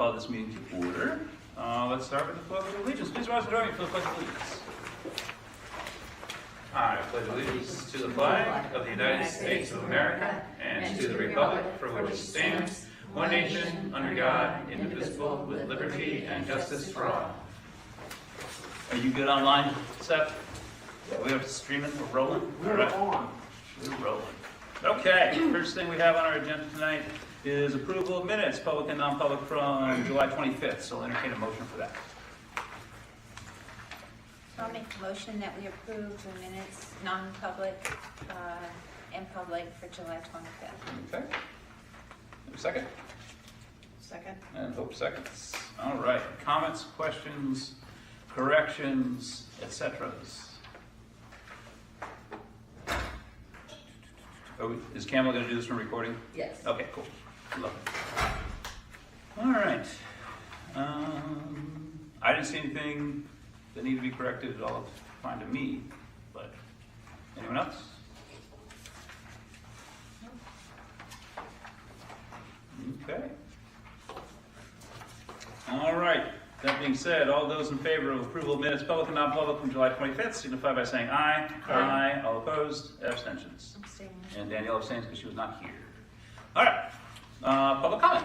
call this meeting to order. Let's start with the Pledge of Allegiance. Please rise and join me for the Pledge of Allegiance. I pledge allegiance to the flag of the United States of America and to the republic for which it stands, one nation, under God, indivisible, with liberty and justice for all. Are you good online, Seth? We have streaming, we're rolling? We're on. We're rolling. Okay, first thing we have on our agenda tonight is approval of minutes, public and non-public from July 25th. So I'll entertain a motion for that. So I'll make a motion that we approve the minutes, non-public and public for July 25th. Okay. A second? Second. And Hope seconds. All right. Comments, questions, corrections, etc. Is Camila going to do this from recording? Yes. Okay, cool. Love it. All right. I didn't see anything that needed to be corrected. It all fine to me, but anyone else? Okay. All right. That being said, all those in favor of approval of minutes, public and non-public from July 25th, signify by saying aye. Aye. All opposed? Abstentions. Abstaining. And Danielle abstains because she was not here. All right. Public comment.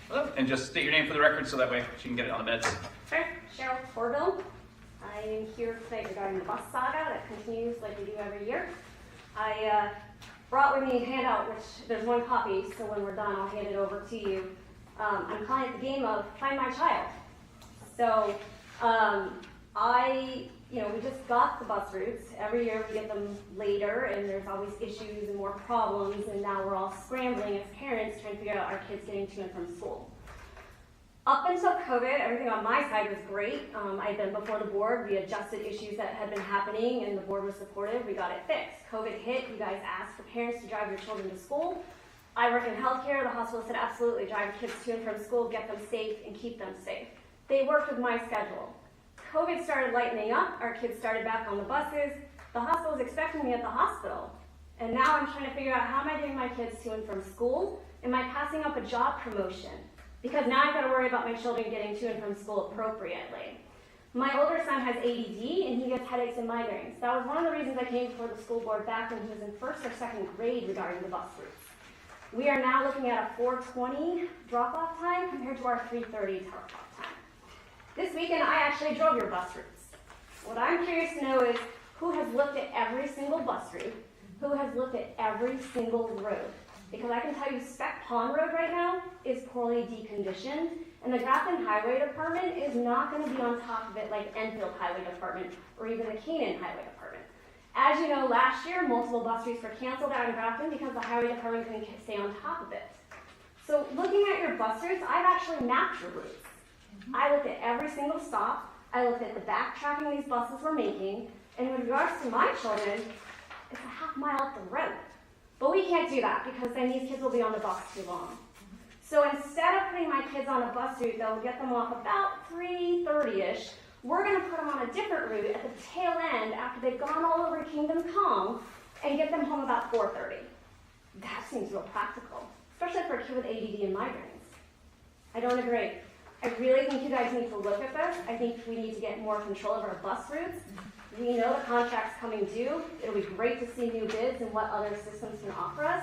Hello. And just state your name for the record so that way she can get it on the minutes. Sure, Cheryl Torville. I am here tonight regarding the bus saga that continues like we do every year. I brought with me a handout, which there's one copy, so when we're done, I'll hand it over to you. I'm playing the game of Find My Child. So we just got the bus routes. Every year we get them later, and there's always issues and more problems, and now we're all scrambling as parents trying to figure out our kids getting to and from school. Up until COVID, everything on my side was great. I'd been before the board. We adjusted issues that had been happening, and the board was supportive. We got it fixed. COVID hit. You guys asked for parents to drive your children to school. I work in healthcare. The hospital said, absolutely, drive your kids to and from school, get them safe, and keep them safe. They worked with my schedule. COVID started lightening up. Our kids started back on the buses. The hospital was expecting me at the hospital. And now I'm trying to figure out, how am I getting my kids to and from school? Am I passing up a job promotion? Because now I've got to worry about my children getting to and from school appropriately. My older son has ADD, and he gets headaches and migraines. That was one of the reasons I came before the school board back when he was in first or second grade regarding the bus routes. We are now looking at a 4:20 drop-off time compared to our 3:30 drop-off time. This weekend, I actually drove your bus routes. What I'm curious to know is who has looked at every single bus route, who has looked at every single road. Because I can tell you Spec Pond Road right now is poorly deconditioned, and the Grafton Highway Department is not going to be on top of it like Enfield Highway Department or even the Canaan Highway Department. As you know, last year, multiple bus routes were canceled out in Grafton because the Highway Department couldn't stay on top of it. So looking at your bus routes, I've actually mapped your routes. I looked at every single stop. I looked at the backtracking these buses were making, and with regards to my children, it's a half mile up the road. But we can't do that because then these kids will be on the bus too long. So instead of putting my kids on a bus route that will get them off about 3:30-ish, we're going to put them on a different route at the tail end after they've gone all over Kingdom Come and get them home about 4:30. That seems real practical, especially for a kid with ADD and migraines. I don't agree. I really think you guys need to look at this. I think we need to get more control of our bus routes. We know the contract's coming due. It'll be great to see new bids and what other systems can offer us.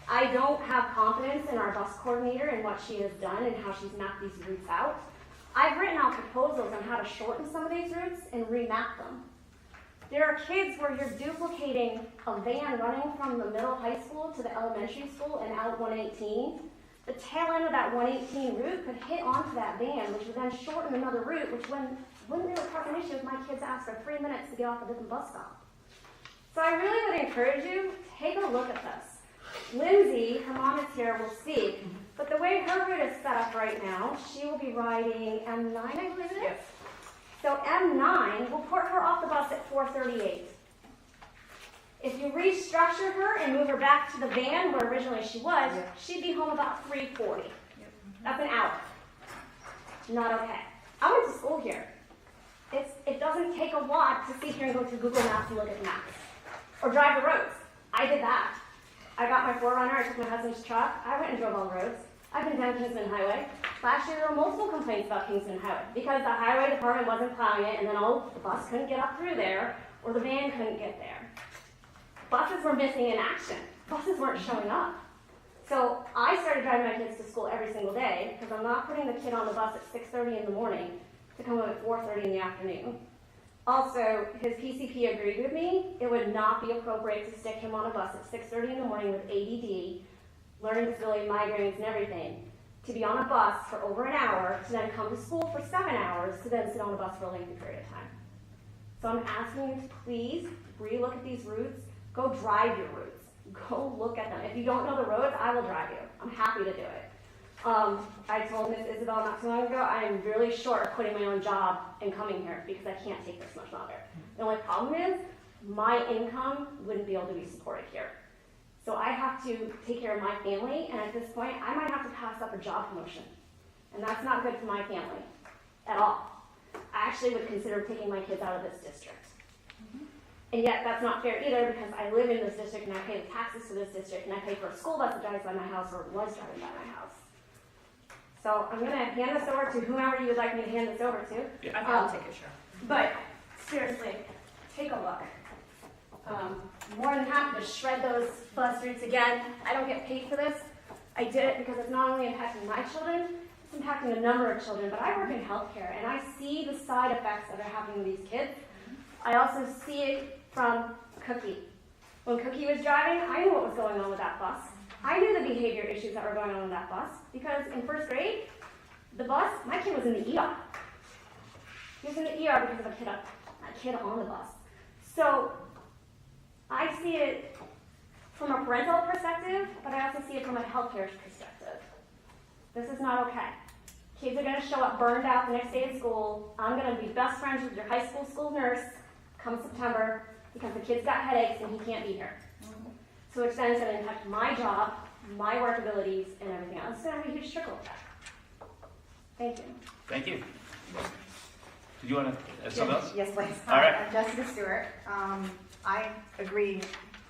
I don't have confidence in our bus coordinator and what she has done and how she's mapped these routes out. I've written out proposals on how to shorten some of these routes and remap them. There are kids where you're duplicating a van running from the middle high school to the elementary school and out 118. The tail end of that 118 route could hit onto that van, which would then shorten another route, which wouldn't really cause an issue if my kids asked for 3 minutes to get off a different bus stop. So I really would encourage you, take a look at this. Lindsay, her mom is here, will speak, but the way her route is set up right now, she will be riding M9, I believe it is. So M9 will put her off the bus at 4:38. If you restructure her and move her back to the van where originally she was, she'd be home about 3:40. That's an hour. Not okay. I went to school here. It doesn't take a lot to sit here and go to Google Maps and look at the maps. Or drive the roads. I did that. I got my 4Runner, I took my husband's truck, I went and drove all the roads. I've been down Kingsman Highway. Last year there were multiple complaints about Kingsman Highway because the highway department wasn't plowing it, and then the bus couldn't get up through there, or the van couldn't get there. Buses were missing in action. Buses weren't showing up. So I started driving my kids to school every single day because I'm not putting the kid on the bus at 6:30 in the morning to come home at 4:30 in the afternoon. Also, his PCP agreed with me. It would not be appropriate to stick him on a bus at 6:30 in the morning with ADD, learning disability, migraines, and everything, to be on a bus for over an hour, to then come to school for 7 hours, to then sit on a bus for a lengthy period of time. So I'm asking you to please relook at these routes. Go drive your routes. Go look at them. If you don't know the roads, I will drive you. I'm happy to do it. I told Miss Isabel not too long ago, I am really short of quitting my own job and coming here because I can't take this much longer. The only problem is my income wouldn't be able to be supported here. So I have to take care of my family, and at this point, I might have to pass up a job promotion. And that's not good for my family at all. I actually would consider taking my kids out of this district. And yet that's not fair either because I live in this district and I pay the taxes to this district and I pay for a school bus that drives by my house or was driving by my house. So I'm going to hand this over to whomever you would like me to hand this over to. Yeah. I'll take a shot. But seriously, take a look. More than happy to shred those bus routes again. I don't get paid for this. I did it because it's not only impacting my children, it's impacting a number of children, but I work in healthcare and I see the side effects that are happening to these kids. I also see it from Cookie. When Cookie was driving, I knew what was going on with that bus. I knew the behavior issues that were going on with that bus because in first grade, the bus, my kid was in the ER. He was in the ER because of a kid on the bus. So I see it from a parental perspective, but I also see it from a healthcare perspective. This is not okay. Kids are going to show up burned out the next day at school. I'm going to be best friends with your high school nurse come September because the kid's got headaches and he can't be here. So which then is going to impact my job, my work abilities, and everything else. It's going to have a huge trickle effect. Thank you. Thank you. Did you want to add something else? Yes, please. All right. I'm Jessica Stewart. I agree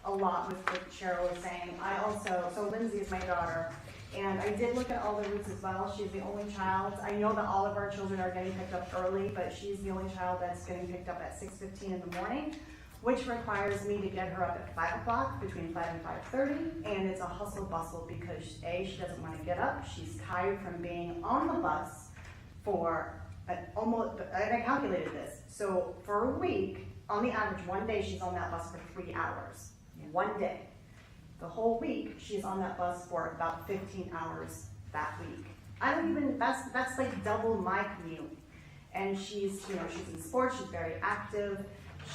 a lot with what Cheryl was saying. So Lindsay is my daughter, and I did look at all the routes as well. She's the only child. I know that all of our children are getting picked up early, but she's the only child that's getting picked up at 6:15 in the morning, which requires me to get her up at 5 o'clock, between 5 and 5:30, and it's a hustle bustle because she doesn't want to get up. She's tired from being on the bus for and I calculated this. So for a week, on the average, one day she's on that bus for 3 hours. One day. The whole week, she's on that bus for about 15 hours that week. That's like double my commute. And she's in sports, she's very active.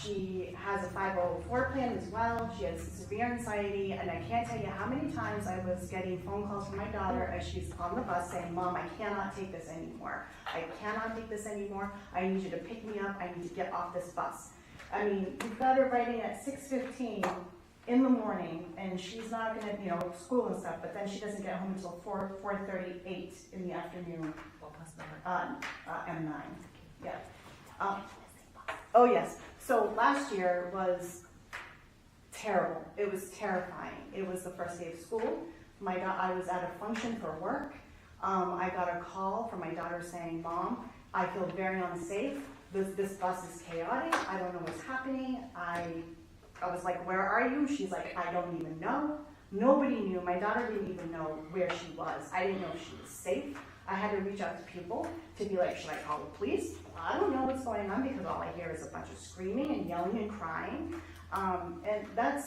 She has a 504 plan as well. She has severe anxiety, and I can't tell you how many times I was getting phone calls from my daughter as she's on the bus saying, "Mom, I cannot take this anymore. I cannot take this anymore. I need you to pick me up. I need to get off this bus." I mean, you've got her writing at 6:15 in the morning, and she's not gonna, school and stuff, but then she doesn't get home until 4:38 in the afternoon. What bus number? M9. Yeah. Oh yes. So last year was terrible. It was terrifying. It was the first day of school. I was at a function for work. I got a call from my daughter saying, "Mom, I feel very unsafe. This bus is chaotic. I don't know what's happening." I was like, "Where are you?" She's like, "I don't even know." Nobody knew. My daughter didn't even know where she was. I didn't know if she was safe. I had to reach out to people to be like, "Should I call the police?" I don't know what's going on because all I hear is a bunch of screaming and yelling and crying. And that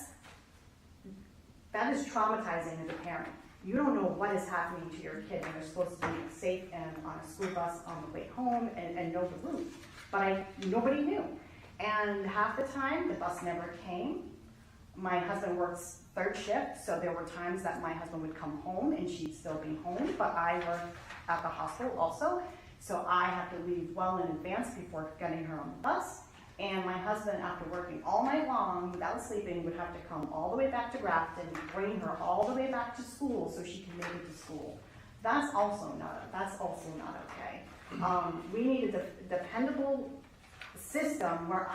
is traumatizing as a parent. You don't know what is happening to your kid when they're supposed to be safe and on a school bus on the way home and know the route. But nobody knew. And half the time, the bus never came. My husband works third shift, so there were times that my husband would come home and she'd still be home, but I work at the hospital also, so I have to leave well in advance before getting her on the bus. And my husband, after working all night long without sleeping, would have to come all the way back to Grafton, bring her all the way back to school so she can make it to school. That's also not okay. We need a dependable system where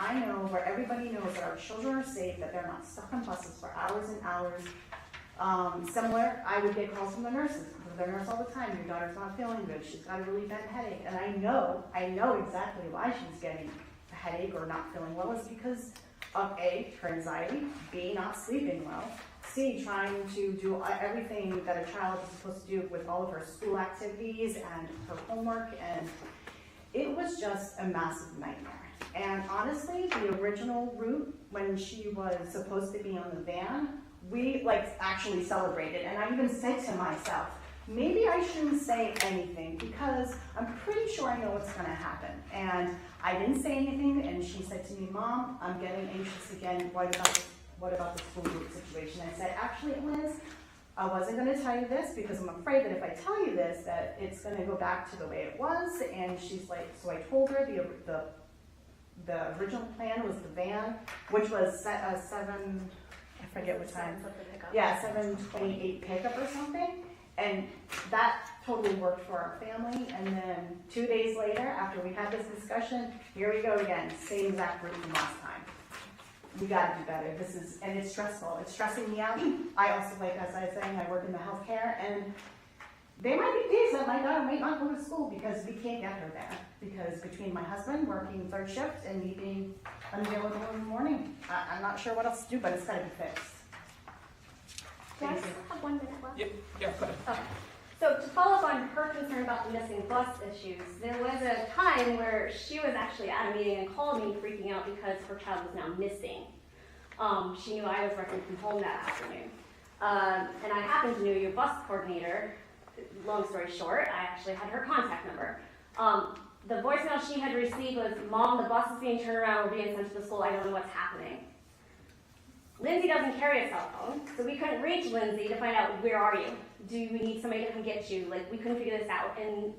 where everybody knows that our children are safe, that they're not stuck on buses for hours and hours. Similar, I would get calls from the nurses. with their nurse all the time, your daughter's not feeling good, she's got a really bad headache. And I know exactly why she's getting a headache or not feeling well. It's because of A, her anxiety, B, not sleeping well, C, trying to do everything that a child is supposed to do with all of her school activities and her homework, and it was just a massive nightmare. And honestly, the original route, when she was supposed to be on the van, we actually celebrated. And I even said to myself, maybe I shouldn't say anything because I'm pretty sure I know what's gonna happen. And I didn't say anything, and she said to me, Mom, I'm getting anxious again. What about the school group situation? I said, actually, Liz, I wasn't gonna tell you this because I'm afraid that if I tell you this, that it's gonna go back to the way it was. And she's like, so I told her the original plan was the van, which was seven, I forget what time. Yeah, 7:28 pickup or something. And that totally worked for our family. And then 2 days later, after we had this discussion, here we go again, same exact route from last time. We gotta do better. And it's stressful. It's stressing me out. I also, as I was saying, I work in the healthcare, and there might be days that my daughter might not go to school because we can't get her there. Because between my husband working third shift and me being unavailable in the morning, I'm not sure what else to do, but it's gotta be fixed. Do I still have 1 minute left? Yep, yeah, go ahead. Okay. So to follow up on her concern about the missing bus issues, there was a time where she was actually at a meeting and called me freaking out because her child was now missing. She knew I was working from home that afternoon. And I happened to know your bus coordinator. Long story short, I actually had her contact number. The voicemail she had received was, Mom, the bus is being turned around, we're being sent to the school, I don't know what's happening. Lindsay doesn't carry a cell phone, so we couldn't reach Lindsay to find out, where are you? Do we need somebody to come get you? We couldn't figure this out. And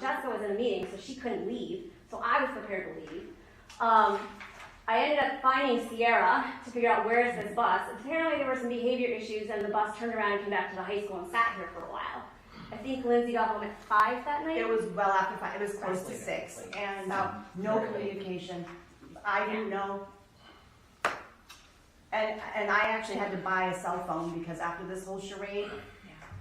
Jessica was in a meeting, so she couldn't leave, so I was prepared to leave. I ended up finding Sierra to figure out where is this bus. Apparently there were some behavior issues, and the bus turned around and came back to the high school and sat here for a while. I think Lindsay got home at 5 that night. It was well after 5. It was close to 6, and no communication. I didn't know. And I actually had to buy a cell phone because after this whole charade,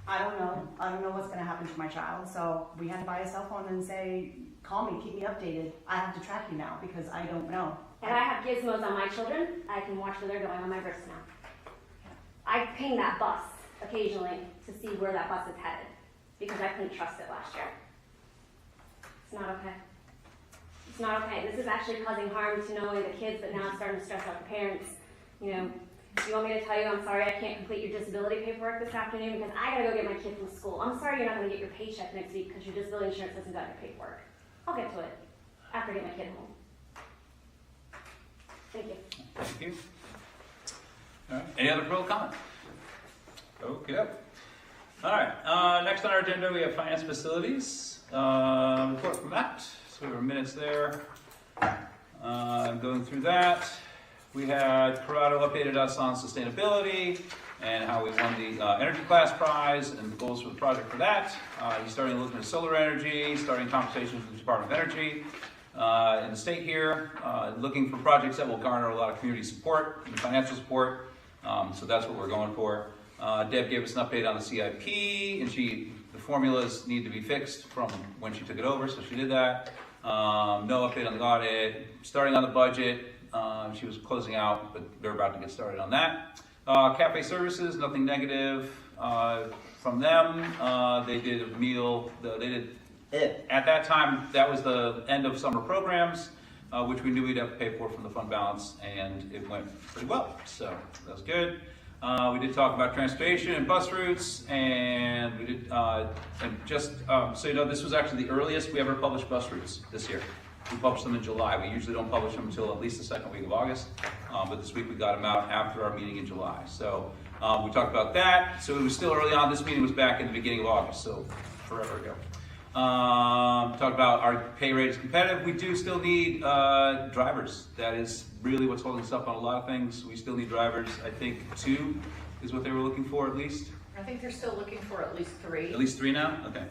I don't know what's going to happen to my child. So we had to buy a cell phone and say, call me, keep me updated. I have to track you now because I don't know. And I have gizmos on my children. I can watch where they're going on my wrist now. I ping that bus occasionally to see where that bus is headed because I couldn't trust it last year. It's not okay. It's not okay. This is actually causing harm to not only the kids, but now it's starting to stress out the parents. You know, do you want me to tell you I'm sorry I can't complete your disability paperwork this afternoon because I gotta go get my kid from school. I'm sorry you're not gonna get your paycheck next week because your disability insurance hasn't got your paperwork. I'll get to it after I get my kid home. Thank you. Thank you. All right. Any other public comment? Okay. All right. Next on our agenda, we have finance facilities. Report from Matt. So there are minutes there. Going through that. We had Corrado updated us on sustainability and how we won the energy class prize and the goals for the project for that. He's starting looking at solar energy, starting conversations with the Department of Energy in the state here, looking for projects that will garner a lot of community support and financial support. So that's what we're going for. Deb gave us an update on the CIP, and the formulas need to be fixed from when she took it over, so she did that. No update on the audit. Starting on the budget. She was closing out, but they're about to get started on that. Cafe services, nothing negative from them. They did a meal. At that time, that was the end of summer programs, which we knew we'd have to pay for from the fund balance, and it went pretty well. So that was good. We did talk about transportation and bus routes, and we did, and just so you know, this was actually the earliest we ever published bus routes this year. We published them in July. We usually don't publish them until at least the second week of August, but this week we got them out after our meeting in July. So we talked about that. So it was still early on. This meeting was back in the beginning of August, so forever ago. Talked about our pay rate is competitive. We do still need drivers. That is really what's holding us up on a lot of things. We still need drivers. I think 2 is what they were looking for at least. I think they're still looking for at least 3. At least 3 now? Okay.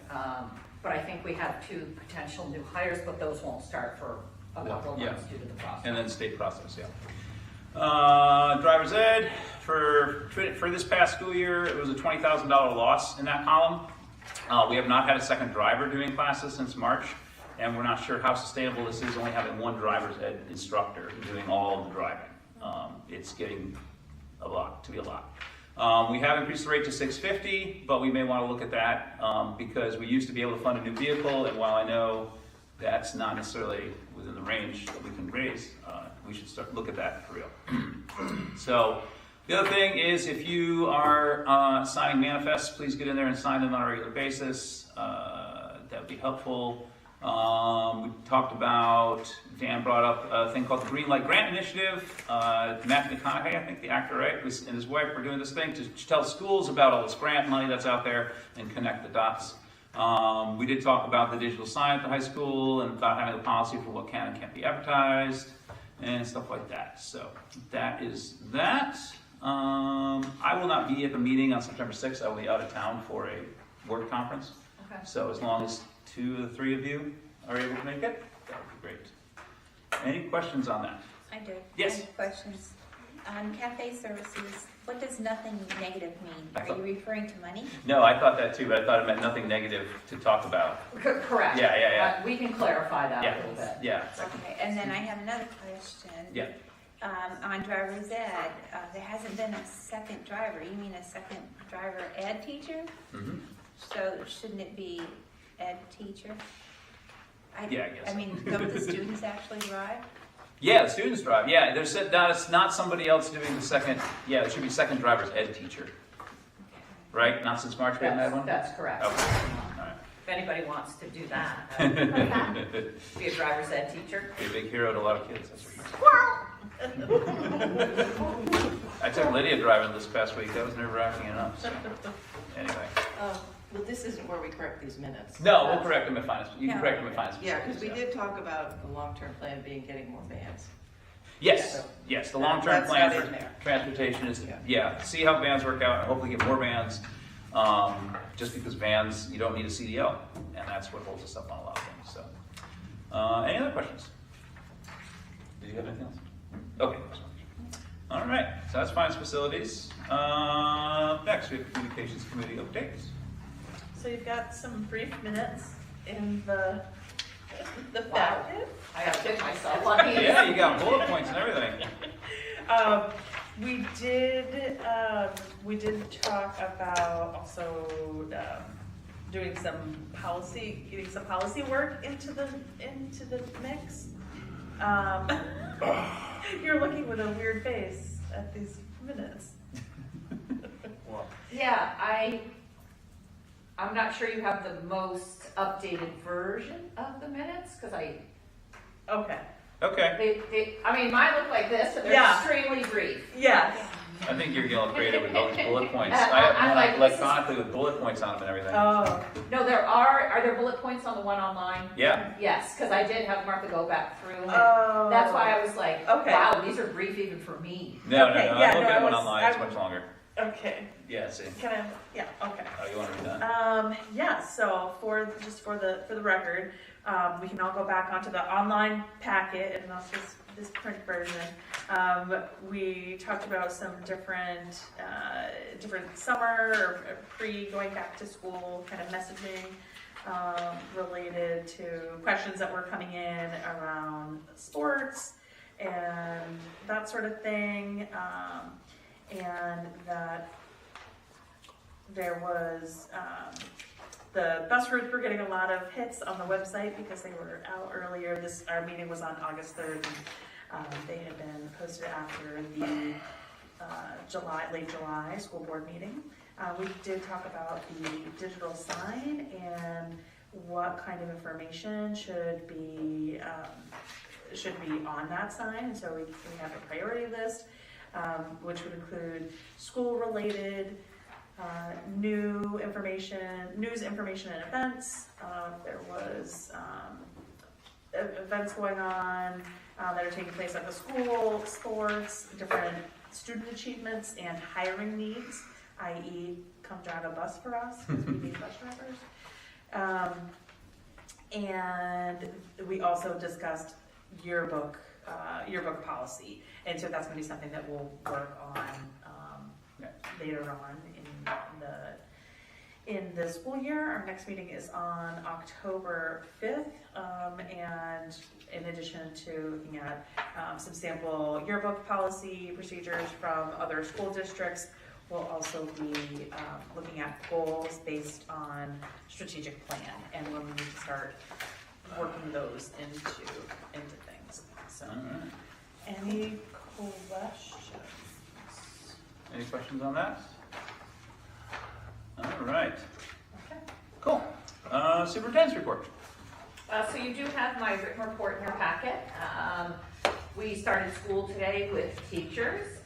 But I think we have 2 potential new hires, but those won't start for a couple of months due to the process. And then state process, yeah. Driver's ed, for this past school year, it was a $20,000 loss in that column. We have not had a second driver doing classes since March, and we're not sure how sustainable this is, only having one driver's ed instructor doing all of the driving. It's getting a lot, to be a lot. We have increased the rate to $650, but we may want to look at that because we used to be able to fund a new vehicle, and while I know that's not necessarily within the range that we can raise, we should start look at that for real. So the other thing is, if you are signing manifests, please get in there and sign them on a regular basis. That would be helpful. We talked about, Dan brought up a thing called the Green Light Grant Initiative. Matthew McConaughey, I think the actor, right, and his wife were doing this thing to tell schools about all this grant money that's out there and connect the dots. We did talk about the digital sign at the high school and about having a policy for what can and can't be advertised and stuff like that. So that is that. I will not be at the meeting on September 6th. I will be out of town for a work conference. Okay. So as long as 2 of the 3 of you are able to make it, that would be great. Any questions on that? I do. Yes. I have questions. On cafe services, what does nothing negative mean? I Are thought- you referring to money? No, I thought that too, but I thought it meant nothing negative to talk about. Correct. Yeah. We can clarify that a Yeah, little bit. yeah, Okay, and then I have another question. yeah. On driver's ed, there hasn't been a second driver. You mean a second driver ed teacher? Mm-hmm. So shouldn't it be ed teacher? Yeah, I guess. I mean, don't the students actually drive? Yeah, the students drive. Yeah, there's it's not somebody else doing the second. Yeah, it should be second driver's ed teacher, right? Not since March we haven't had one. That's correct. Okay. All right. If anybody wants to do that, be a driver's ed teacher. Be a big hero to a lot of kids. That's for sure. I took Lydia driving this past week. That was nerve-wracking enough. So. Anyway. Well, this isn't where we correct these minutes. No, we'll correct them at finance. You can No. correct them at finance. Yeah, because we facilities, did talk about the long-term plan being getting more vans. Yes, yes. The long-term That's plan not for in there. transportation is, Yeah. yeah, see how vans work out and hopefully get more vans. Just because vans, you don't need a CDL, and that's what holds us up on a lot of things. So, any other questions? Did you have anything else? Okay. All right. So that's finance facilities. Next, we have communications committee updates. So you've got some brief minutes in the Wow. packet. I gotta kick myself on these. Yeah, you got bullet points and everything. We did talk about also doing some policy, getting some policy work into the mix. You're looking with a weird face at these minutes. Yeah, I'm not sure you have the most updated version of the minutes, because Okay. Okay. I mean, mine look like this, and they're Yeah. extremely brief. Yes. I think you're getting creative with all these bullet points. I'm I have one like, this is- electronically with bullet points on them and everything. Oh. No, are there bullet points on the one online? Yeah. Yes, because I did have Martha go back through, and Oh. that's why I was like, Okay. wow, these are brief even for me. No, Okay, no. yeah, I'm looking no, at one I was- online. It's much longer. Okay. Yeah. See. Can I? Yeah. Okay. Oh, you want to read that? Yeah, so for the record, we can all go back onto the online packet, and that's just this print version. We talked about some different summer or pre going back to school kind of messaging related to questions that were coming in around sports and that sort of thing, and that there was the bus routes were getting a lot of hits on the website because they were out earlier. Our meeting was on August 3rd, and they had been posted after the late July school board meeting. We did talk about the digital sign and what kind of information should be on that sign. So we have a priority list, which would include school-related news information and events. There was events going on that are taking place at the school, sports, different student achievements, and hiring needs, i.e. come drive a bus for us, because we need bus drivers. And we also discussed yearbook yearbook policy. And so that's gonna be something that we'll work on, later on in the school year. Our next meeting is on October 5th, and in addition to looking at some sample yearbook policy procedures from other school districts, we'll also be looking at goals based on strategic plan and when we need to start working those into things. So, All right. any questions? Any questions on that? All right. Okay. Cool. Superintendent's report. So you do have my written report in your packet. We started school today with teachers,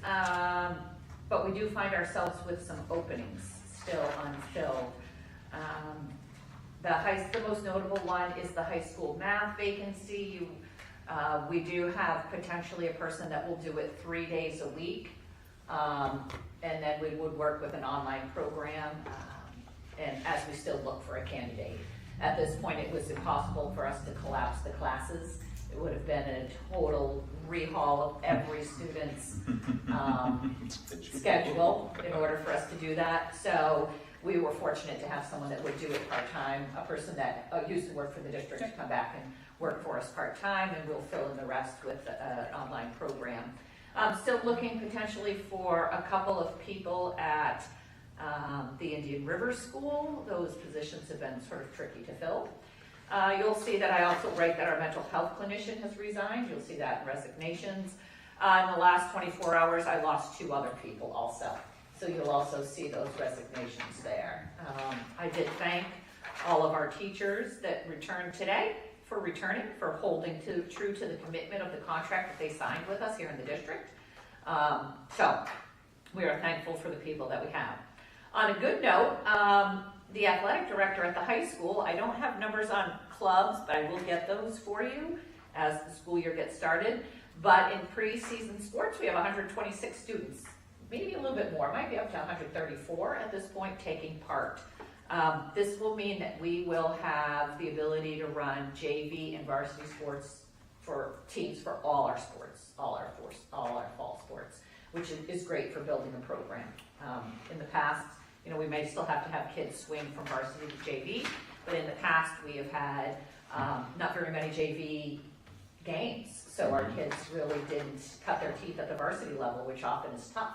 but we do find ourselves with some openings still unfilled. The most notable one is the high school math vacancy. We do have potentially a person that will do it 3 days a week. And then we would work with an online program, and as we still look for a candidate. At this point, it was impossible for us to collapse the classes. It would have been a total rehaul of every student's schedule in order for us to do that. So we were fortunate to have someone that would do it part-time, a person that used to work for the district to come back and work for us part-time, and we'll fill in the rest with an online program. Still looking potentially for a couple of people at the Indian River School. Those positions have been sort of tricky to fill. You'll see that I also write that our mental health clinician has resigned. You'll see that in resignations. In the last 24 hours, I lost 2 other people also. So you'll also see those resignations there. I did thank all of our teachers that returned today for holding true to the commitment of the contract that they signed with us here in the district. So we are thankful for the people that we have. On a good note, the athletic director at the high school, I don't have numbers on clubs, but I will get those for you as the school year gets started. But in preseason sports, we have 126 students, maybe a little bit more, might be up to 134 at this point taking part. This will mean that we will have the ability to run JV and varsity sports for teams for all our sports, all our fall sports, which is great for building a program. In the past, we may still have to have kids swing from varsity to JV, but in the past we have had not very many JV games, so our kids really didn't cut their teeth at the varsity level, which often is tough.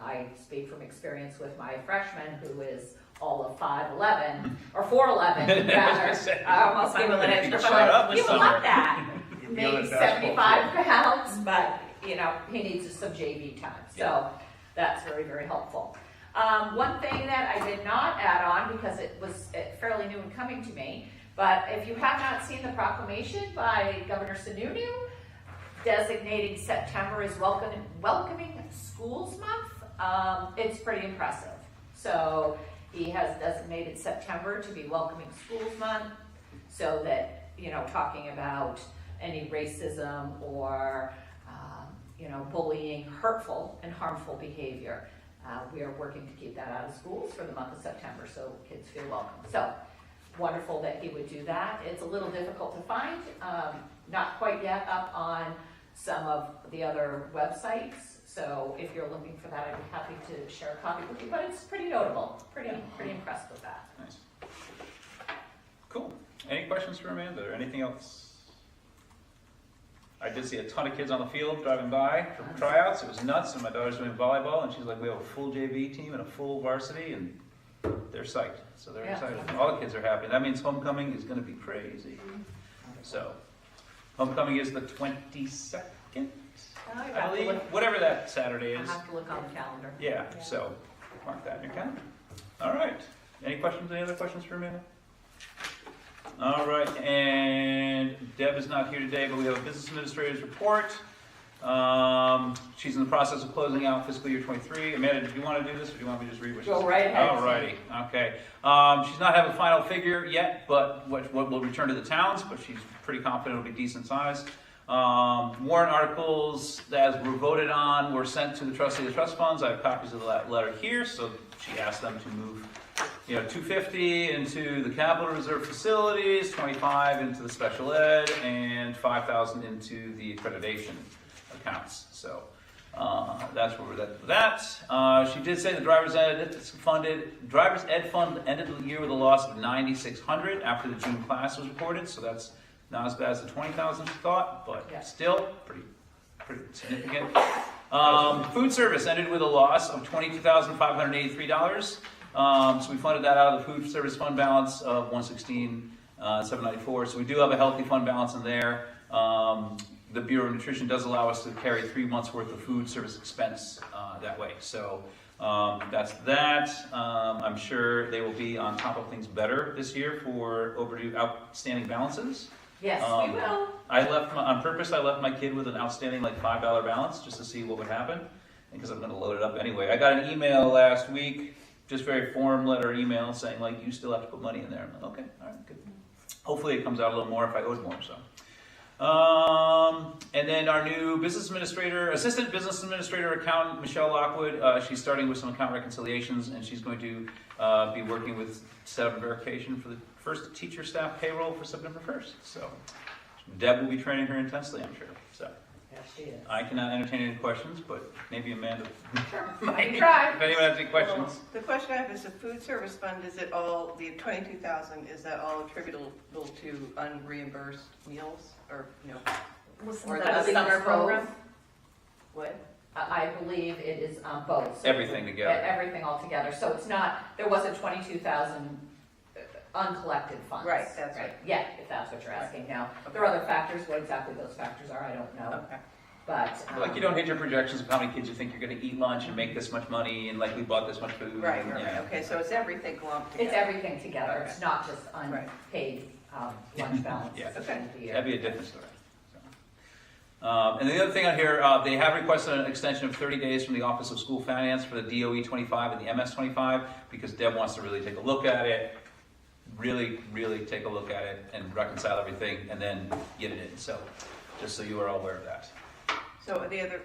I speak from experience with my freshman, who is all of 5'11", or 4'11", rather. I almost gave him an extra, but you want that. Maybe 75 pounds, but he needs some JV time. So that's very, very helpful. One thing that I did not add on, because it was fairly new and coming to me, but if you have not seen the proclamation by Governor Sununu designating September as Welcoming Schools Month, it's pretty impressive. So he has designated September to be Welcoming Schools Month, so that, talking about any racism or, bullying, hurtful and harmful behavior. We are working to keep that out of schools for the month of September, so kids feel welcome. So wonderful that he would do that. It's a little difficult to find, not quite yet up on some of the other websites. So if you're looking for that, I'd be happy to share a copy with you, but it's pretty notable. Pretty impressed with that. Nice. Cool. Any questions for Amanda or anything else? I did see a ton of kids on the field driving by for tryouts. It was nuts, and my daughter's doing volleyball, and she's like, we have a full JV team and a full varsity, and they're psyched. So they're excited. All the kids are happy. That means homecoming is going to be crazy. So homecoming is the 22nd, I believe, whatever that Saturday is. I have to look on the calendar. Yeah, so mark that in your calendar. All right. Any questions? Any other questions for Amanda? All right, and Deb is not here today, but we have a business administrator's report. She's in the process of closing out fiscal year 23. Amanda, do you want to do this, or do you want me to just read what she said? Go right ahead. All righty, okay. She's not having a final figure yet, but what will return to the towns, but she's pretty confident it'll be decent size. Warrant articles that were voted on were sent to the trustee of the trust funds. I have copies of that letter here, so she asked them to move $250 into the capital reserve facilities, $25 into the special ed, and $5,000 into the accreditation accounts. So that's where we're at with that. She did say the driver's ed fund ended the year with a loss of $9,600 after the June class was reported. So that's not as bad as the $20,000 she thought, but still pretty significant. Food service ended with a loss of $22,583. So we funded that out of the food service fund balance of $116,794. So we do have a healthy fund balance in there. The Bureau of Nutrition does allow us to carry 3 months worth of food service expense that way. So that's that. I'm sure they will be on top of things better this year for overdue outstanding balances. Yes, we will. On purpose, I left my kid with an outstanding like $5 balance just to see what would happen, because I'm going to load it up anyway. I got an email last week, just very form letter email saying like, you still have to put money in there. I'm like, okay, all right, good. Hopefully it comes out a little more if I owed more. So, and then our new assistant business administrator accountant, Michelle Lockwood, she's starting with some account reconciliations, and she's going to be working with setup and verification for the first teacher staff payroll for September 1st. So Deb will be training her intensely, I'm sure. So Yes, she is. I cannot entertain any questions, but maybe Amanda Might try. if anyone has any questions. Well, the question I have is the food service fund, is it all, the 22,000, is that all attributable to unreimbursed meals or, Was Or that a the summer both. program? what? I believe it is both. So Everything together. Everything all together. So it's not, there wasn't 22,000 uncollected funds. Right, that's right. Yeah, if that's what you're asking now. Okay. There are other factors. What exactly those factors are, I don't know. Okay. But. Like you don't hit your projections of how many kids you think you're going to eat lunch and make this much money, and like we bought this much food. Right, and, right, yeah. okay, so it's everything lumped together. It's everything together. Okay. It's not just Right. unpaid lunch balance. Yeah. at the end of the year. That'd be a different story. So. And the other thing on here, they have requested an extension of 30 days from the Office of School Finance for the DOE 25 and the MS 25, because Deb wants to really take a look at it, really take a look at it and reconcile everything and then get it in. So just so you are all aware of that. So the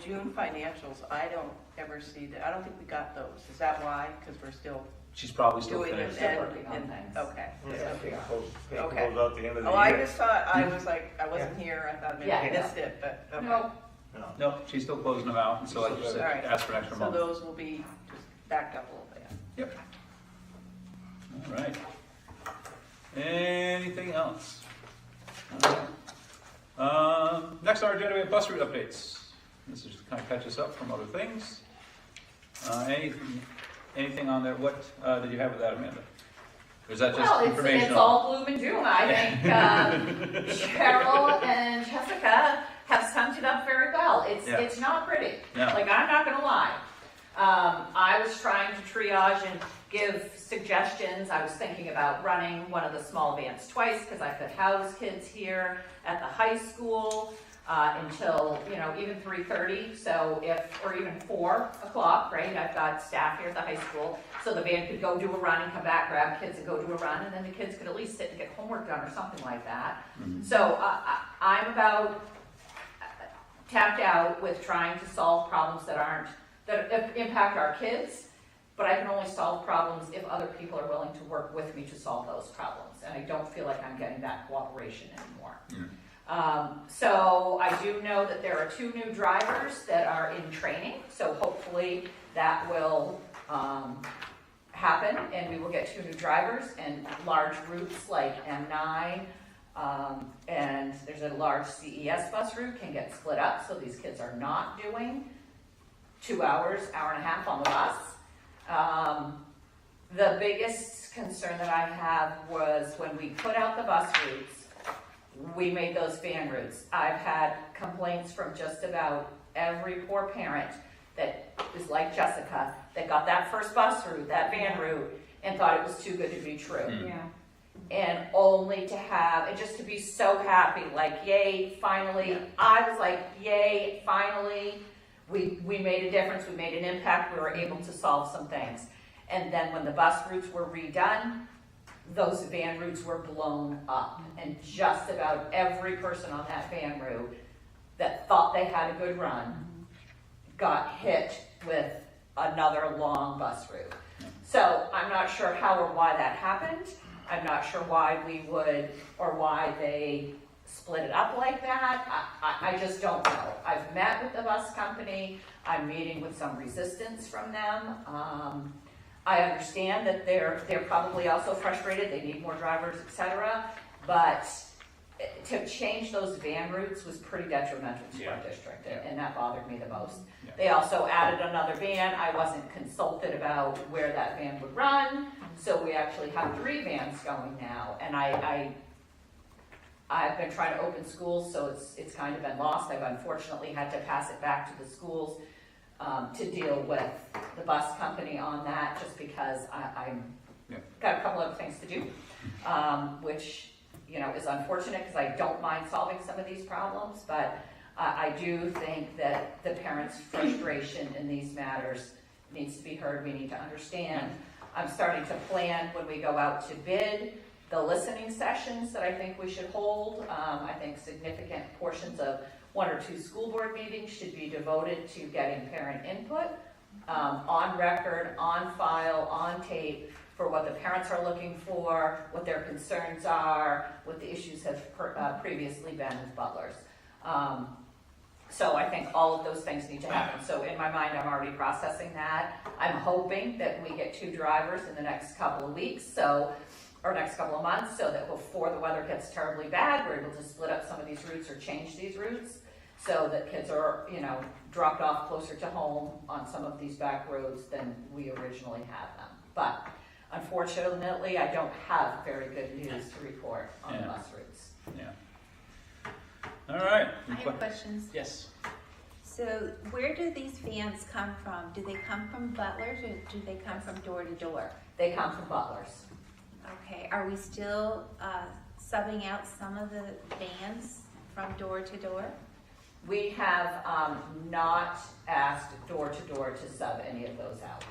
June financials, I don't ever see that, I don't think we got those. Is that why? Because we're still She's probably still doing it finished. Still working on things. Okay. Yeah, Okay. goes out the end of the Oh, I year. just thought, I was like, I wasn't here, I thought maybe I Yeah. missed it, but, okay. No, No. No, she's still closing them out, and so like you said, All right. ask for an extra So month. those will be just backed up a little bit. Yep. All right. Anything else? All right. Next on our agenda, we have bus route updates. This is to kind of catch us up from other things. Anything on there? What did you have with that, Amanda? Or is that just well, informational? it's all bloom and doom. I think Cheryl and Jessica have summed it up very well. It's not pretty. No. Like, I'm not gonna lie. I was trying to triage and give suggestions. I was thinking about running one of the small vans twice because I could house kids here at the high school until, even 3:30. So or even 4 o'clock, right? I've got staff here at the high school. So the van could go do a run and come back, grab kids and go do a run. And then the kids could at least sit and get homework done or something like that. Mhm. So I'm about tapped out with trying to solve problems that impact our kids, but I can only solve problems if other people are willing to work with me to solve those problems, and I don't feel like I'm getting that cooperation anymore. So I do know that there are 2 new drivers that are in training, so hopefully that will happen, and we will get 2 new drivers, and large routes like M9, and there's a large CES bus route can get split up, so these kids are not doing 2 hours, hour and a half on the bus. The biggest concern that I have was when we put out the bus routes, we made those van routes. I've had complaints from just about every poor parent that is like Jessica, that got that first bus route, that van route, and thought it was too good to be true. Yeah. And only to have, and just to be so happy, like, yay, finally. I was like, yay, finally. We made a difference, we made an impact, we were able to solve some things. And then when the bus routes were redone, those van routes were blown up. And just about every person on that van route that thought they had a good run got hit with another long bus route. So I'm not sure how or why that happened. I'm not sure why we would, or why they split it up like that. I just don't know. I've met with the bus company. I'm meeting with some resistance from them. I understand that they're probably also frustrated. They need more drivers, etc. But to change those van routes was pretty detrimental to our district, and that bothered me the most. Yeah. They also added another van. I wasn't consulted about where that van would run, so we actually have 3 vans going now. And I've been trying to open schools, so it's kind of been lost. I've unfortunately had to pass it back to the schools to deal with the bus company on that, just because I'm got a couple other things to do, which is unfortunate, because I don't mind solving some of these problems, but I do think that the parents' frustration in these matters needs to be heard. We need to understand. I'm starting to plan, when we go out to bid, the listening sessions that I think we should hold. I think significant portions of 1 or 2 school board meetings should be devoted to getting parent input, on record, on file, on tape, for what the parents are looking for, what their concerns are, what the issues have previously been with butlers. So I think all of those things need to happen. So in my mind, I'm already processing that. I'm hoping that we get 2 drivers in the next couple of weeks, or next couple of months, so that before the weather gets terribly bad, we're able to split up some of these routes or change these routes, so that kids are, dropped off closer to home on some of these back roads than we originally had them. But unfortunately, I don't have very good news to report on the bus routes. Yeah. All right. I have questions. Yes. So where do these vans come from? Do they come from butlers, or do they come from door to door? They come from butlers. Okay, are we still subbing out some of the vans from door to door? We have not asked door to door to sub any of those out.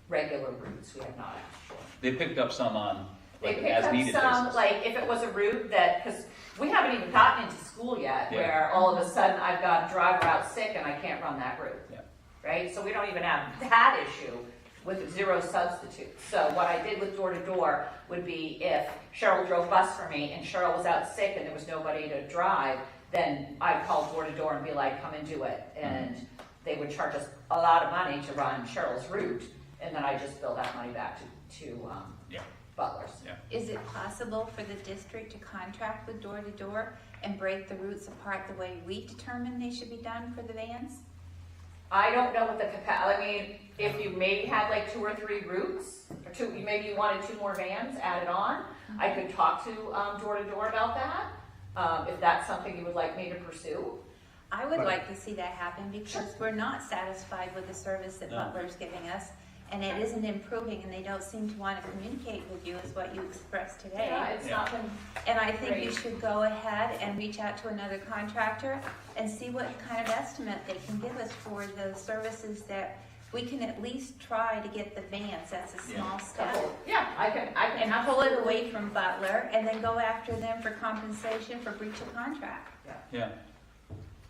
Regular routes, we have not asked for. They picked up some on They like picked as up needed some, basis. like if it was a route that, because we haven't even gotten into school yet, where all of a sudden I've got a driver out sick and I can't run that route. Yeah. Right? So we don't even have that issue with 0 substitutes. So what I did with door to door would be, if Cheryl drove bus for me and Cheryl was out sick and there was nobody to drive, then I'd call door to door and be like, come and do it. And they would charge us a lot of money to run Cheryl's route, and then I just bill that money back to butlers. Yeah. Is it possible for the district to contract with door to door and break the routes apart the way we determine they should be done for the vans? I don't know what the capacity, I mean, if you maybe had like 2 or 3 routes, or maybe you wanted 2 more vans added on, I could talk to door to door about that, if that's something you would like me to pursue. I would like to see that happen, because we're not satisfied with the service that No. Butler's giving us, and it isn't improving, and they don't seem to want to communicate with you, is what you expressed today. Yeah, it's not been, And I think you Great. should go ahead and reach out to another contractor and see what kind of estimate they can give us for the services that we can at least try to get the vans. That's a small step. yeah, I can And pull it away from Butler, and then go after them for compensation for breach of contract. Yeah.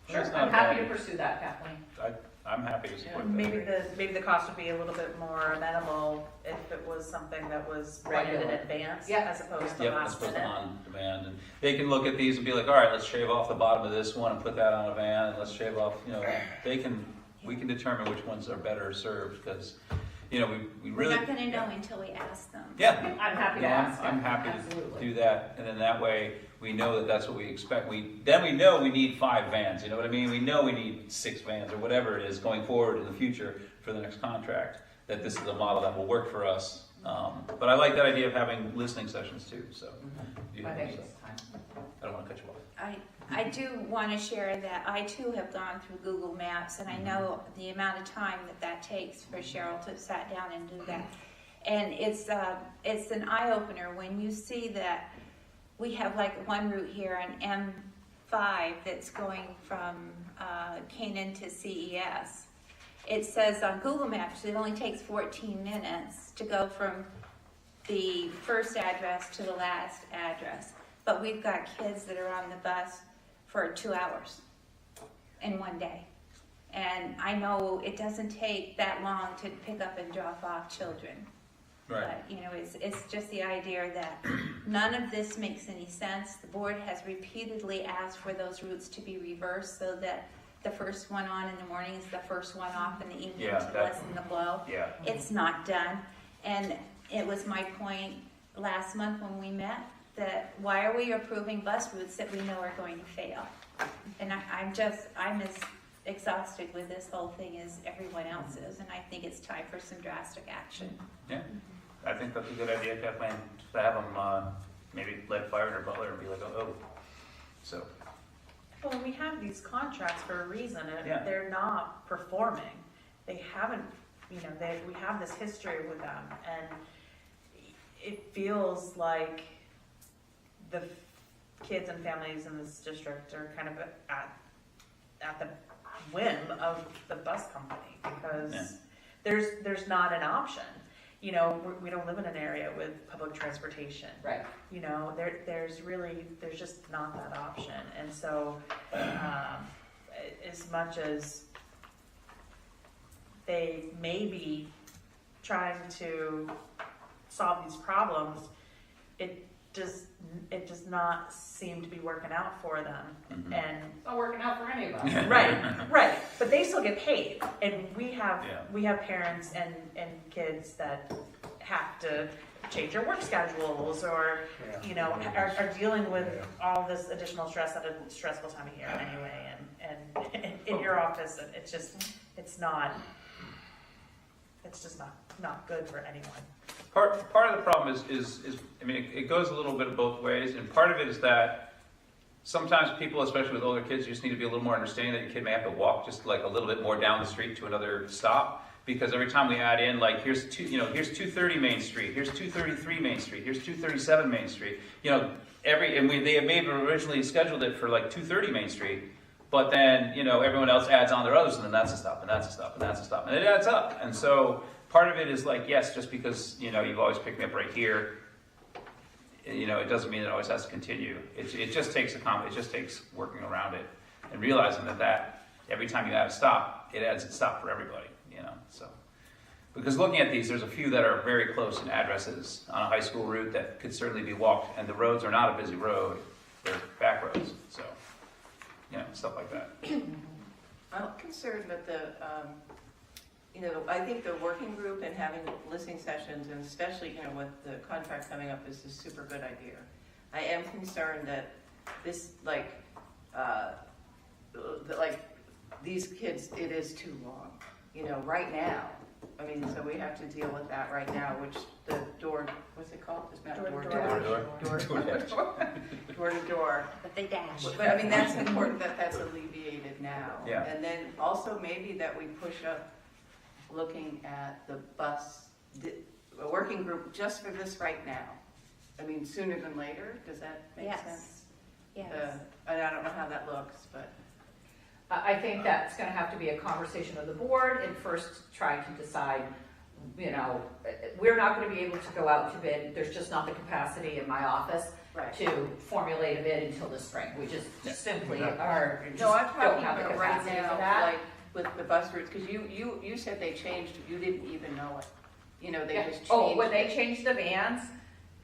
Sure, That's not I'm happy bad. to pursue that, Kathleen. I'm happy to support And that. maybe the cost would be a little bit more amenable if it was something that was budgeted in Regular. advance, Yeah. as opposed to Yep, that's last put minute. on demand, and they can look at these and be like, all right, let's shave off the bottom of this one and put that on a van, and let's shave off, we can determine which ones are better served, because, we We're really. not gonna know until we ask them. Yeah. I'm happy to No, ask. I'm happy Absolutely. to do that, and then that way, we know that that's what we expect. Then we know we need 5 vans, you know what I mean? We know we need 6 vans, or whatever it is, going forward in the future for the next contract, that this is a model that will work for us. But I like that idea of having listening sessions too, so. I think it's time. I don't want to cut you off. I do want to share that I too have gone through Google Maps, and I know the amount of time that takes for Cheryl to sit down and do that. And it's an eye-opener when you see that we have like one route here on M5 that's going from Canaan to CES. It says on Google Maps it only takes 14 minutes to go from the first address to the last address. But we've got kids that are on the bus for 2 hours in one day. And I know it doesn't take that long to pick up and drop off children. But, you know, it's just the idea that none of this makes any sense. The board has repeatedly asked for those routes to be reversed so that the first one on in the morning is the first one off in the evening Yeah, to that- lessen the blow. Yeah. It's not done. And it was my point last month when we met, that why are we approving bus routes that we know are going to fail? And I'm as exhausted with this whole thing as everyone else is, and I think it's time for some drastic action. Yeah, I think that's a good idea, Kathleen, to have them maybe let Fire or Butler and be like, oh, so. Well, we have these contracts for a reason, and Yeah. they're not performing. They haven't, you know, we have this history with them, and it feels like the kids and families in this district are kind of at the whim of the bus company, because Yeah. there's not an option. You know, we don't live in an area with public transportation. Right. You know, there's just not that option. And so, as much as they may be trying to solve these problems, it does not seem to be working out for them. Mhm. And It's not working out for any of us. right, but they still get paid, and we have Yeah. parents and kids that have to change their work schedules, or you know, are dealing with all this additional stress at a stressful time of year anyway, and in your office, it's just not good for anyone. Part of the problem is I mean, it goes a little bit both ways, and part of it is that sometimes people, especially with older kids, just need to be a little more understanding that your kid may have to walk just like a little bit more down the street to another stop, because every time we add in, like, here's 230 Main Street, here's 233 Main Street, here's 237 Main Street, you know, they have maybe originally scheduled it for like 230 Main Street, but then, you know, everyone else adds on their others, and then that's a stop, and that's a stop, and that's a stop, and it adds up. And so part of it is like, yes, just because, you know, you've always picked me up right here, you know, it doesn't mean it always has to continue. It just takes working around it and realizing that every time you add a stop, it adds a stop for everybody, you know, so. Because looking at these, there's a few that are very close in addresses on a high school route that could certainly be walked, and the roads are not a busy road, they're back roads, so, you know, stuff like that. I'm concerned that you know, I think the working group and having listening sessions, and especially, you know, with the contract coming up, is a super good idea. I am concerned that this, like these kids, it is too long. You know, right now, I mean, so we have to deal with that right now, which the door, what's it called? It's not door to door. But they dash. But I mean, that's important that that's alleviated now. Yeah. And then also maybe that we push up looking at the bus, a working group just for this right now. I mean, sooner than later, does that make sense? Yes. And I don't know how that looks, but. I think that's gonna have to be a conversation of the board, and first trying to decide, you know, we're not gonna be able to go out to bid, there's just not the capacity in my office Right. to formulate a bid until the spring. We just simply are, just No, I'm don't talking have the about right capacity now, for that. like with the bus routes, because you said they changed, you didn't even know it. You know, they Yeah. just changed. Oh, when they changed the vans,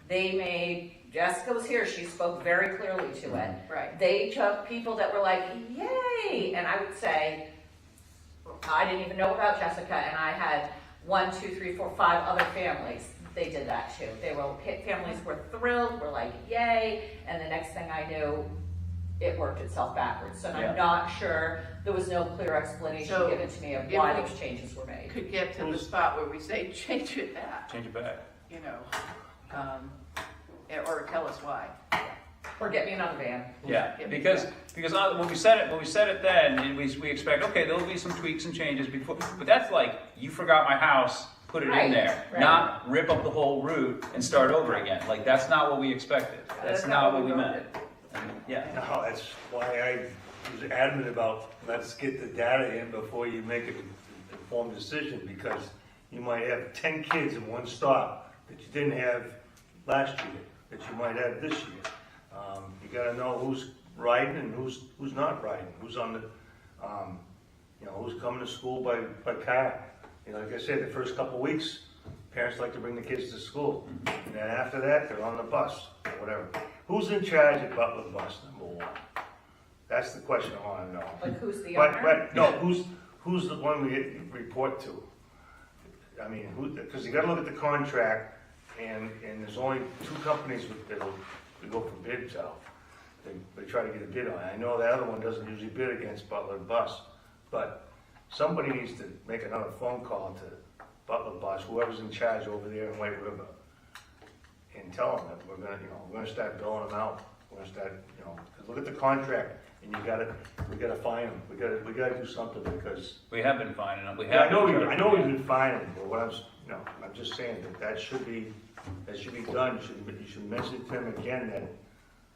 they made, Jessica was here, she spoke very clearly to it. Right. They took people that were like, yay, and I would say, I didn't even know about Jessica, and I had 1, 2, 3, 4, 5 other families. They did that too. Families were thrilled, were like, yay, and the next thing I knew, it worked itself backwards. So Yeah. I'm not sure, there was no clear explanation So, given to me of if why we those changes were made. Could get to the spot where we say, change it back, Change it back. you know, or tell us why. Or get me another van. Yeah, because when we said it then, and we expect, okay, there'll be some tweaks and changes before, but that's like, you forgot my house, put it in Right, there, right. not rip up the whole route and start over again. Like, that's not what we expected. That's not what we meant. Yeah. No, that's why I was adamant about, let's get the data in before you make an informed decision, because you might have 10 kids in one stop that you didn't have last year, that you might have this year. You gotta know who's riding and who's not riding, who's on the, you know, who's coming to school by car. You know, like I said, the first couple of weeks, parents like to bring the kids to school. And then after that, they're on the bus, or whatever. Who's in charge of Butler Bus, number one? That's the question I wanna know. Like, who's the But, owner? no, who's the one we report to? I mean, because you gotta look at the contract, and there's only 2 companies that'll go for bids out. They try to get a bid on it. I know the other one doesn't usually bid against Butler Bus, but somebody needs to make another phone call to Butler Bus, whoever's in charge over there in White River, and tell them that we're gonna start billing them out. We're gonna start, 'cause look at the contract, and we gotta fine them. We gotta do something, because We have been finding them. I know we've been fining, but I'm just saying that should be done. You should mention to them again that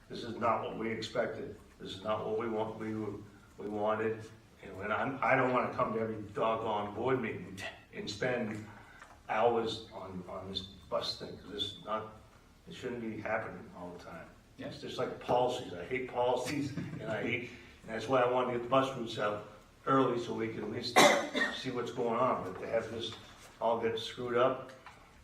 this is not what we expected. This is not what we wanted. And I don't wanna come to every doggone board meeting and spend hours on this bus thing, because it shouldn't be happening all the time. Yeah. It's just like policies. I hate policies, and that's why I wanted to get the bus routes out early, so we can at least see what's going on. But to have this all get screwed up,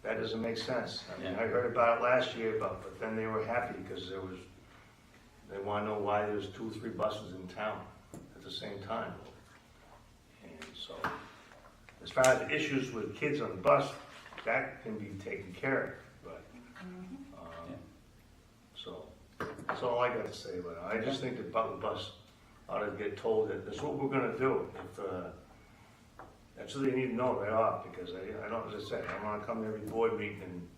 that doesn't make sense. I mean, Yeah. I heard about it last year, but then they were happy because they want to know why there's 2 or 3 buses in town at the same time. And so, as far as the issues with kids on the bus, that can be taken care of, but, Yeah. so, that's all I got to say about it. I just think that Butler Bus ought to get told that that's what we're gonna do. That's what they need to know right off, because I don't, as I said, I don't wanna come to every board meeting and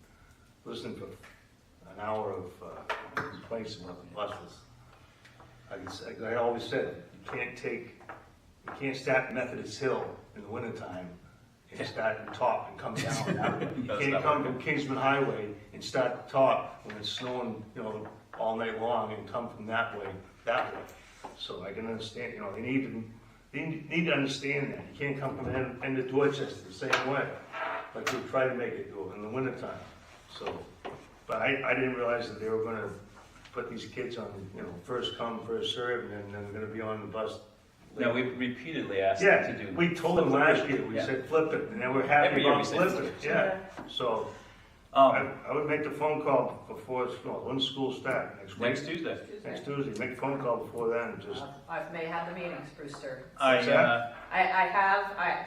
listen for an hour of complaints about the buses. Like I always said, you can't start Methodist Hill in the wintertime and start at the top and come down that way. You That's can't not come working. from Kingsman Highway and start at the top when it's snowing, all night long, and come from that way. So I can understand, they need to understand that. You can't come from the end of Dorchester the same way, like we try to make it do in the wintertime. So, but I didn't realize that they were gonna put these kids on, first come, first serve, and then they're gonna be on the bus. No, we repeatedly asked them to Yeah, do. we told them last year, we Yeah. said flip it, and then we're happy Every year we about say flipping flip it, yeah. So, I would make the phone call before, when school start, next week. Next Tuesday. Next Tuesday, make a phone call before then, just, I may have the meetings, Brewster. I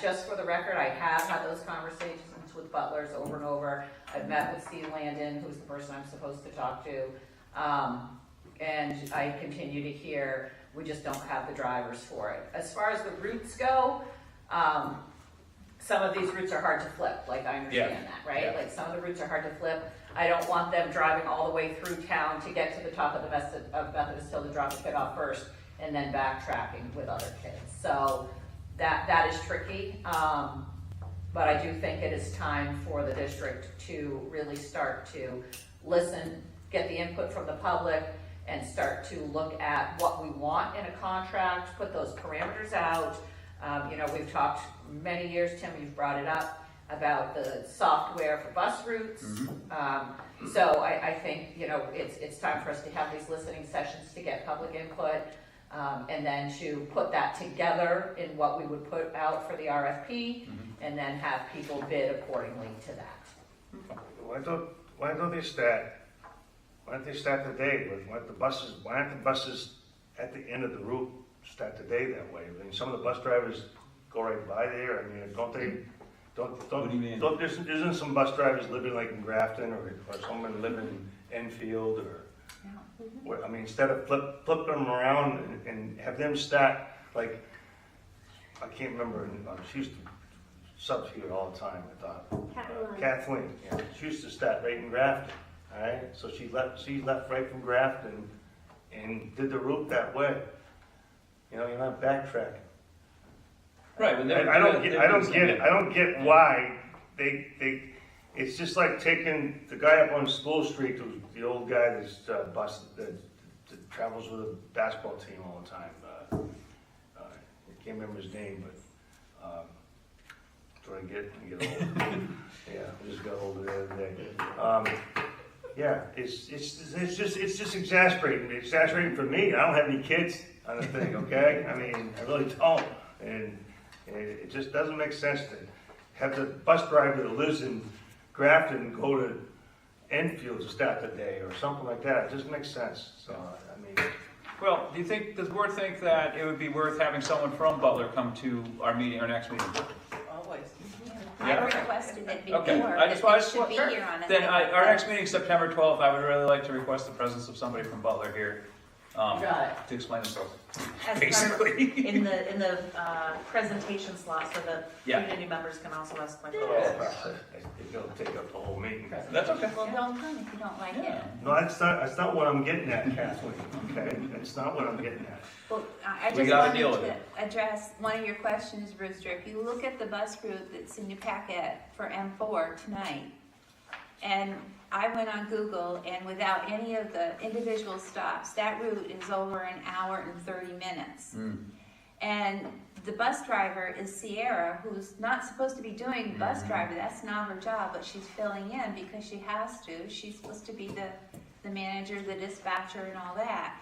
Just for the record, I have had those conversations with butlers over and over. I've met with Steve Landon, who's the person I'm supposed to talk to. And I continue to hear, we just don't have the drivers for it. As far as the routes go, some of these routes are hard to flip, like I understand that, right? Yeah. Like some of the routes are hard to flip. I don't want them driving all the way through town to get to the top of the Methodist Hill to drop a kid off first, and then backtracking with other kids. So that is tricky. But I do think it is time for the district to really start to listen, get the input from the public, and start to look at what we want in a contract, put those parameters out. We've talked many years, Tim, you've brought it up, about the software for bus routes. So I think, it's time for us to have these listening sessions to get public input, and then to put that together in what we would put out for the RFP, and then have people bid accordingly to that. why don't they start today? Why aren't the buses at the end of the route start today that way? I mean, some of the bus drivers go right by there. I mean, don't they? What do you mean? Isn't some bus drivers living like in Grafton, or someone living in Enfield, I mean, instead of flip them around and have them start, like, I can't remember, she used to sub here all the time, I thought. Kathleen, she used to start right in Grafton, all right? So she left right from Grafton and did the route that way. You're not backtracking. Right. I don't get it. I don't get why it's just like taking the guy up on School Street, the old guy that's that travels with a basketball team all the time. I can't remember his name, but trying to get old. Yeah, I just got older the other day. Yeah, it's just exasperating. It's exasperating for me. I don't have any kids on the thing, okay? I mean, I really don't, and it just doesn't make sense to have the bus driver that lives in Grafton, go to Enfield to start the day, or something like that. It just makes sense, so, I mean. Well, do you think, does the board think that it would be worth having someone from Butler come to our meeting, our next meeting? Always. I Yeah. requested it before, Okay, but I it just should be sure. here on it. Then our next meeting, September 12th, I would really like to request the presence of somebody from Butler here, Got it. to explain themselves, As basically. part of, in the presentation slot, so that Yeah. community members can also ask questions. It'll take up the whole meeting. That's okay. Well, don't come if you don't like it. Yeah. No, that's not what I'm getting at, Kathleen, okay? That's not what I'm getting at. Well, I We just gotta wanted deal with to it. address one of your questions, Brewster. If you look at the bus route that's in your packet for M4 tonight, and I went on Google, and without any of the individual stops, that route is over an hour and 30 minutes. And the bus driver is Sierra, who's not supposed to be doing bus driver. That's not her job, but she's filling in because she has to. She's supposed to be the manager, the dispatcher, and all that.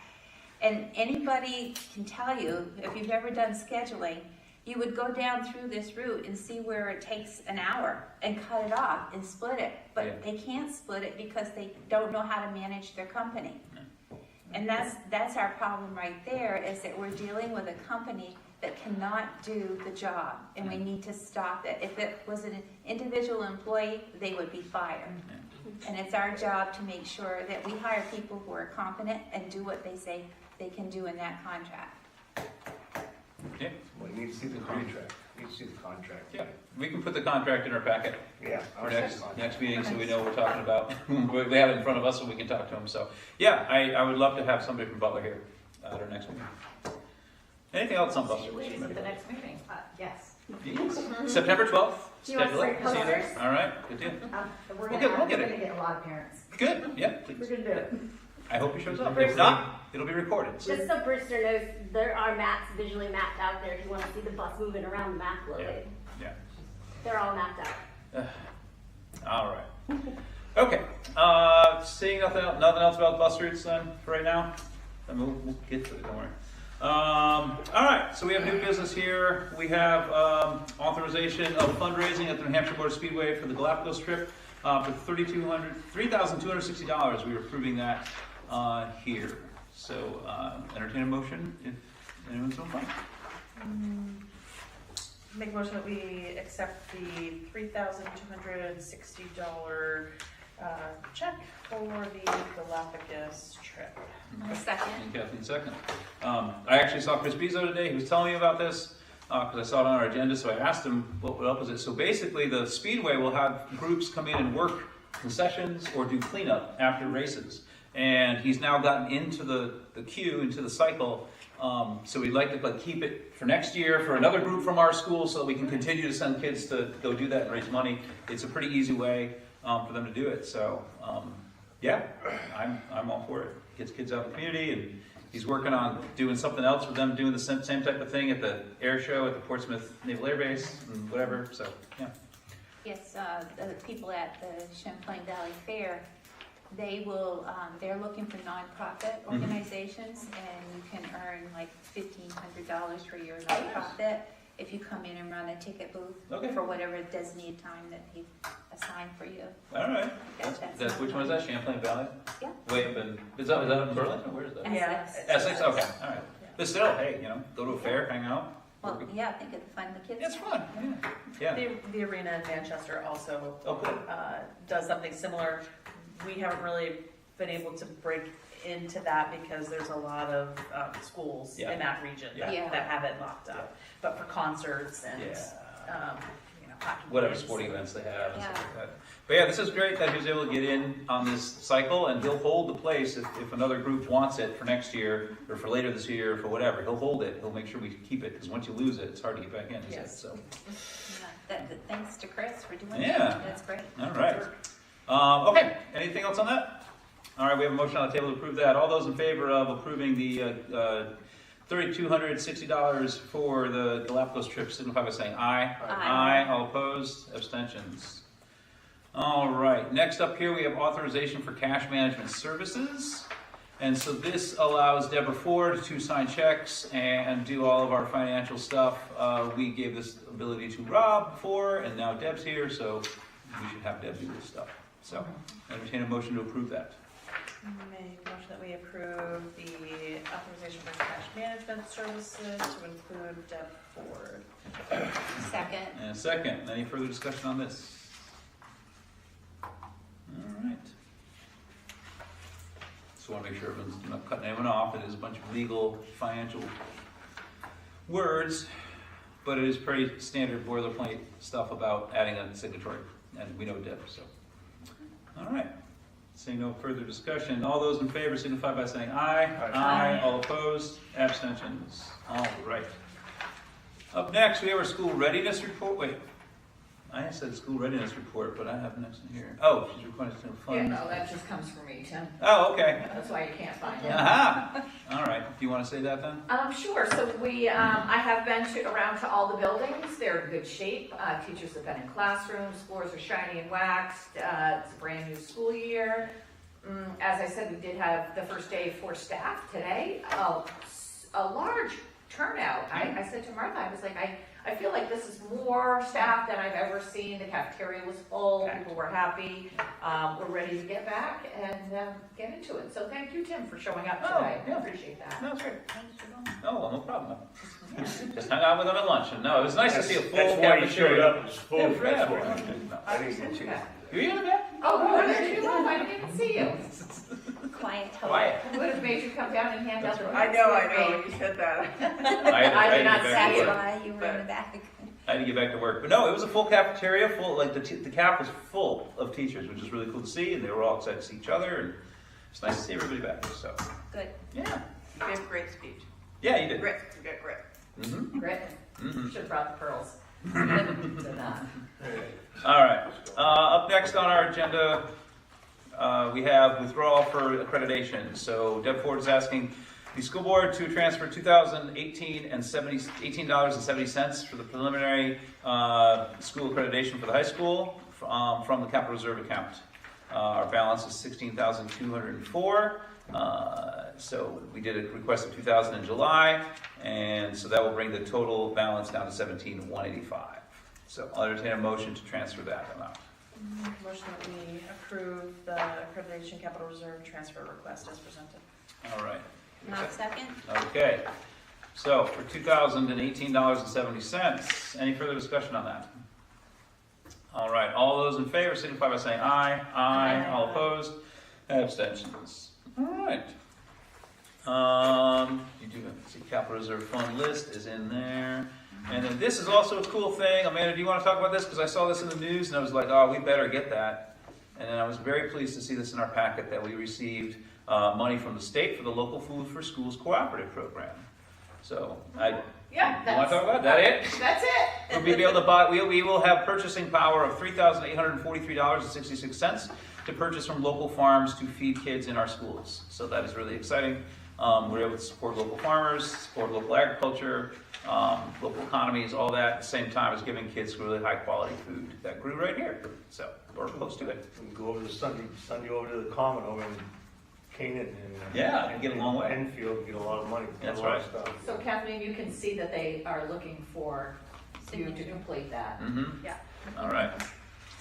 And anybody can tell you, if you've ever done scheduling, you would go down through this route and see where it takes an hour and cut it off and split it. But Yeah. they can't split it because they don't know how to manage their company. And that's our problem right there, is that we're dealing with a company that cannot do the job, and we need to stop it. If it was an individual employee, they would be fired. And it's our job to make sure that we hire people who are competent and do what they say they can do in that contract. Yeah, Well, you need to see the contract. You need to see the contract. yeah. We can put the contract in our packet Yeah. for next meeting, so we know what we're talking about. We have it in front of us, so we can talk to them. So, yeah, I would love to have somebody from Butler here at our next meeting. Anything else on Butler? Ladies at the next meeting. Yes. September 12th. Do you want Schedule to it. say See you there. posters? All right, good deal. We're We'll gonna get it. get a lot of parents. Good, yeah, We're please. gonna do it. I hope he shows up. If Brewster. not, it'll be recorded. Just so Brewster knows, there are maps visually mapped out there if you want to see the bus moving around the map a little Yeah. bit. Yeah. They're all mapped out. All right. Okay. Seeing nothing else about bus routes then for right now. Then we'll get to it. Don't worry. All right. So we have new business here. We have authorization of fundraising at the New Hampshire Board of Speedway for the Galapagos trip for $3,260. We are approving that here. So entertain a motion if anyone's on fine. Make a motion that we accept the $3,260 check for the Galapagos trip. A second. And Kathleen second. I actually saw Chris Bizzo today. He was telling me about this because I saw it on our agenda. So I asked him what up was it. So basically, the Speedway will have groups come in and work concessions or do cleanup after races. And he's now gotten into the queue, into the cycle. So we'd like to keep it for next year for another group from our school so that we can continue to send kids to go do that and raise money. It's a pretty easy way for them to do it. So yeah, I'm all for it. Gets kids out in the community, and he's working on doing something else with them, doing the same type of thing at the air show at the Portsmouth Naval Air Base and whatever. So yeah. Yes, the people at the Champlain Valley Fair, they will, they're looking for nonprofit organizations, and you can earn like $1,500 for your nonprofit if you come in and run a ticket booth Okay. for whatever designated time that he assigned for you. All right. That's That's which one is that? Champlain Valley? Yeah. Way up in, is that up in Berlin or where is that? Yeah. Essex? Okay, all right. But still, hey, go to a fair, hang out. Well, yeah, I think it'd fun the kids. It's fun, yeah. Yeah. The arena in Manchester also Oh, good. does something similar. We haven't really been able to break into that because there's a lot of schools Yeah. in that region Yeah. Yeah. that have it locked up. But for concerts and hockey Whatever games. sporting events they have and Yeah. stuff like that. But yeah, this is great that he's able to get in on this cycle, and he'll hold the place if another group wants it for next year or for later this year or for whatever. He'll hold it. He'll make sure we keep it, because once you lose it, it's hard to get back in. He said, Yes. so. Yeah, thanks to Chris for doing Yeah. that. That's great. All right. Okay, anything else on that? All right, we have a motion on the table to approve that. All those in favor of approving the $3,260 for the Galapagos trip, signify by saying aye. Aye. All opposed? Abstentions? All right, next up here, we have authorization for cash management services. And so this allows Deborah Ford to sign checks and do all of our financial stuff. We gave this ability to Rob before, and now Deb's here, so we should have Deb do this stuff. So, entertain a motion to approve that. Make a motion that we approve the authorization for cash management services to include Deb Ford. Second. And a second, any further discussion on this? All right. Just want to make sure everyone's not cutting anyone off. It is a bunch of legal, financial words, but it is pretty standard boilerplate stuff about adding a signatory, and we know Deb, so. All right. Seeing no further discussion, all those in favor signify by saying aye. Aye. All opposed, abstentions. All right. Up next, we have our school readiness report. Wait, I said school readiness report, but I have next in here. Oh, she's requesting a Yeah, fund. no, that just comes from me, Tim. Oh, okay. That's why you can't find it. Aha. All right. Do you want to say that then? Sure. So I have been around to all the buildings. They're in good shape. Teachers have been in classrooms. Floors are shiny and waxed. It's a brand new school year. As I said, we did have the first day for staff today. A large turnout. I said to Martha, I was like, I feel like this is more staff than I've ever seen. The cafeteria was full. People were happy. We're ready to get back and get into it. So thank you, Tim, for showing up today. yeah. I appreciate that. No, that's great. Oh, well, no problem. Just hung out with them at lunch, and no, it was nice to see a full That's why you showed cafeteria. up, it was full, Yeah, that's yeah. why. I didn't get you. Were you in the back? Oh, you were there too? I didn't even see you. Quiet. Quiet. I would have made you come down and hand out the. I know, you said that. I did not get say back to it. work. Why you were in the back. I had to get back to work, but no, it was a full cafeteria, full, like the caf was full of teachers, which is really cool to see, and they were all excited to see each other, and it's nice to see everybody back, so, Good. yeah. You gave a great speech. Yeah, you did. Grit, you got grit. Mm-hmm. Grit. Mm-hmm. Should have brought the pearls. They're not. All right, up next on our agenda, we have withdrawal for accreditation. So Deb Ford is asking the school board to transfer $2,018 and $18.70 for the preliminary school accreditation for the high school from the capital reserve account. Our balance is $16,204. So we did a request of $2,000 in July, and so that will bring the total balance down to $17,185. So I'll entertain a motion to transfer that amount. Motion that we approve the accreditation capital reserve transfer request as presented. All right. Not second? Okay. So for $2,018.70, any further discussion on that? All right. All those in favor signify by saying aye. Aye. Aye. All opposed? Abstentions. All right. You do see capital reserve fund list is in there. And then this is also a cool thing. Amanda, do you want to talk about this? Because I saw this in the news and I was like, oh, we better get that. And then I was very pleased to see this in our packet that we received money from the state for the Local Food for Schools Cooperative Program. So Yeah, you want to talk about that? It? That's it. We'll be able to buy. We will have purchasing power of $3,843.66 to purchase from local farms to feed kids in our schools. So that is really exciting. We're able to support local farmers, support local agriculture, local economies, all that at the same time as giving kids really high quality food that grew right here. So or close to it. We go over to Sunday over to the Common over in Canaan and Yeah, and get a long way. Enfield, get a lot of money. That's a lot right. of stuff. So Kathleen, you can see that they are looking for you to Signature. complete that. Mm-hmm. Yeah. All right.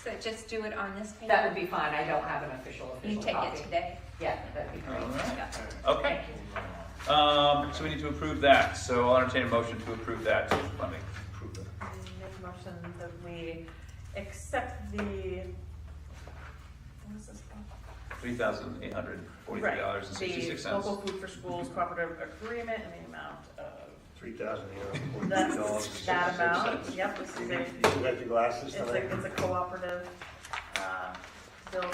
So just do it on this paper? That would be fine. I don't have an official You take copy. it today? Yeah, that'd be great. All right. Yeah. Okay. Thank you. So we need to approve that. So I'll entertain a motion to approve that. Let me approve that. Make a motion that we accept the, what is this called? $3,843.66. The local food for schools cooperative agreement in the amount of, $3,840. that's that amount. Yep, this is a, You got your glasses tonight? it's a cooperative, bill,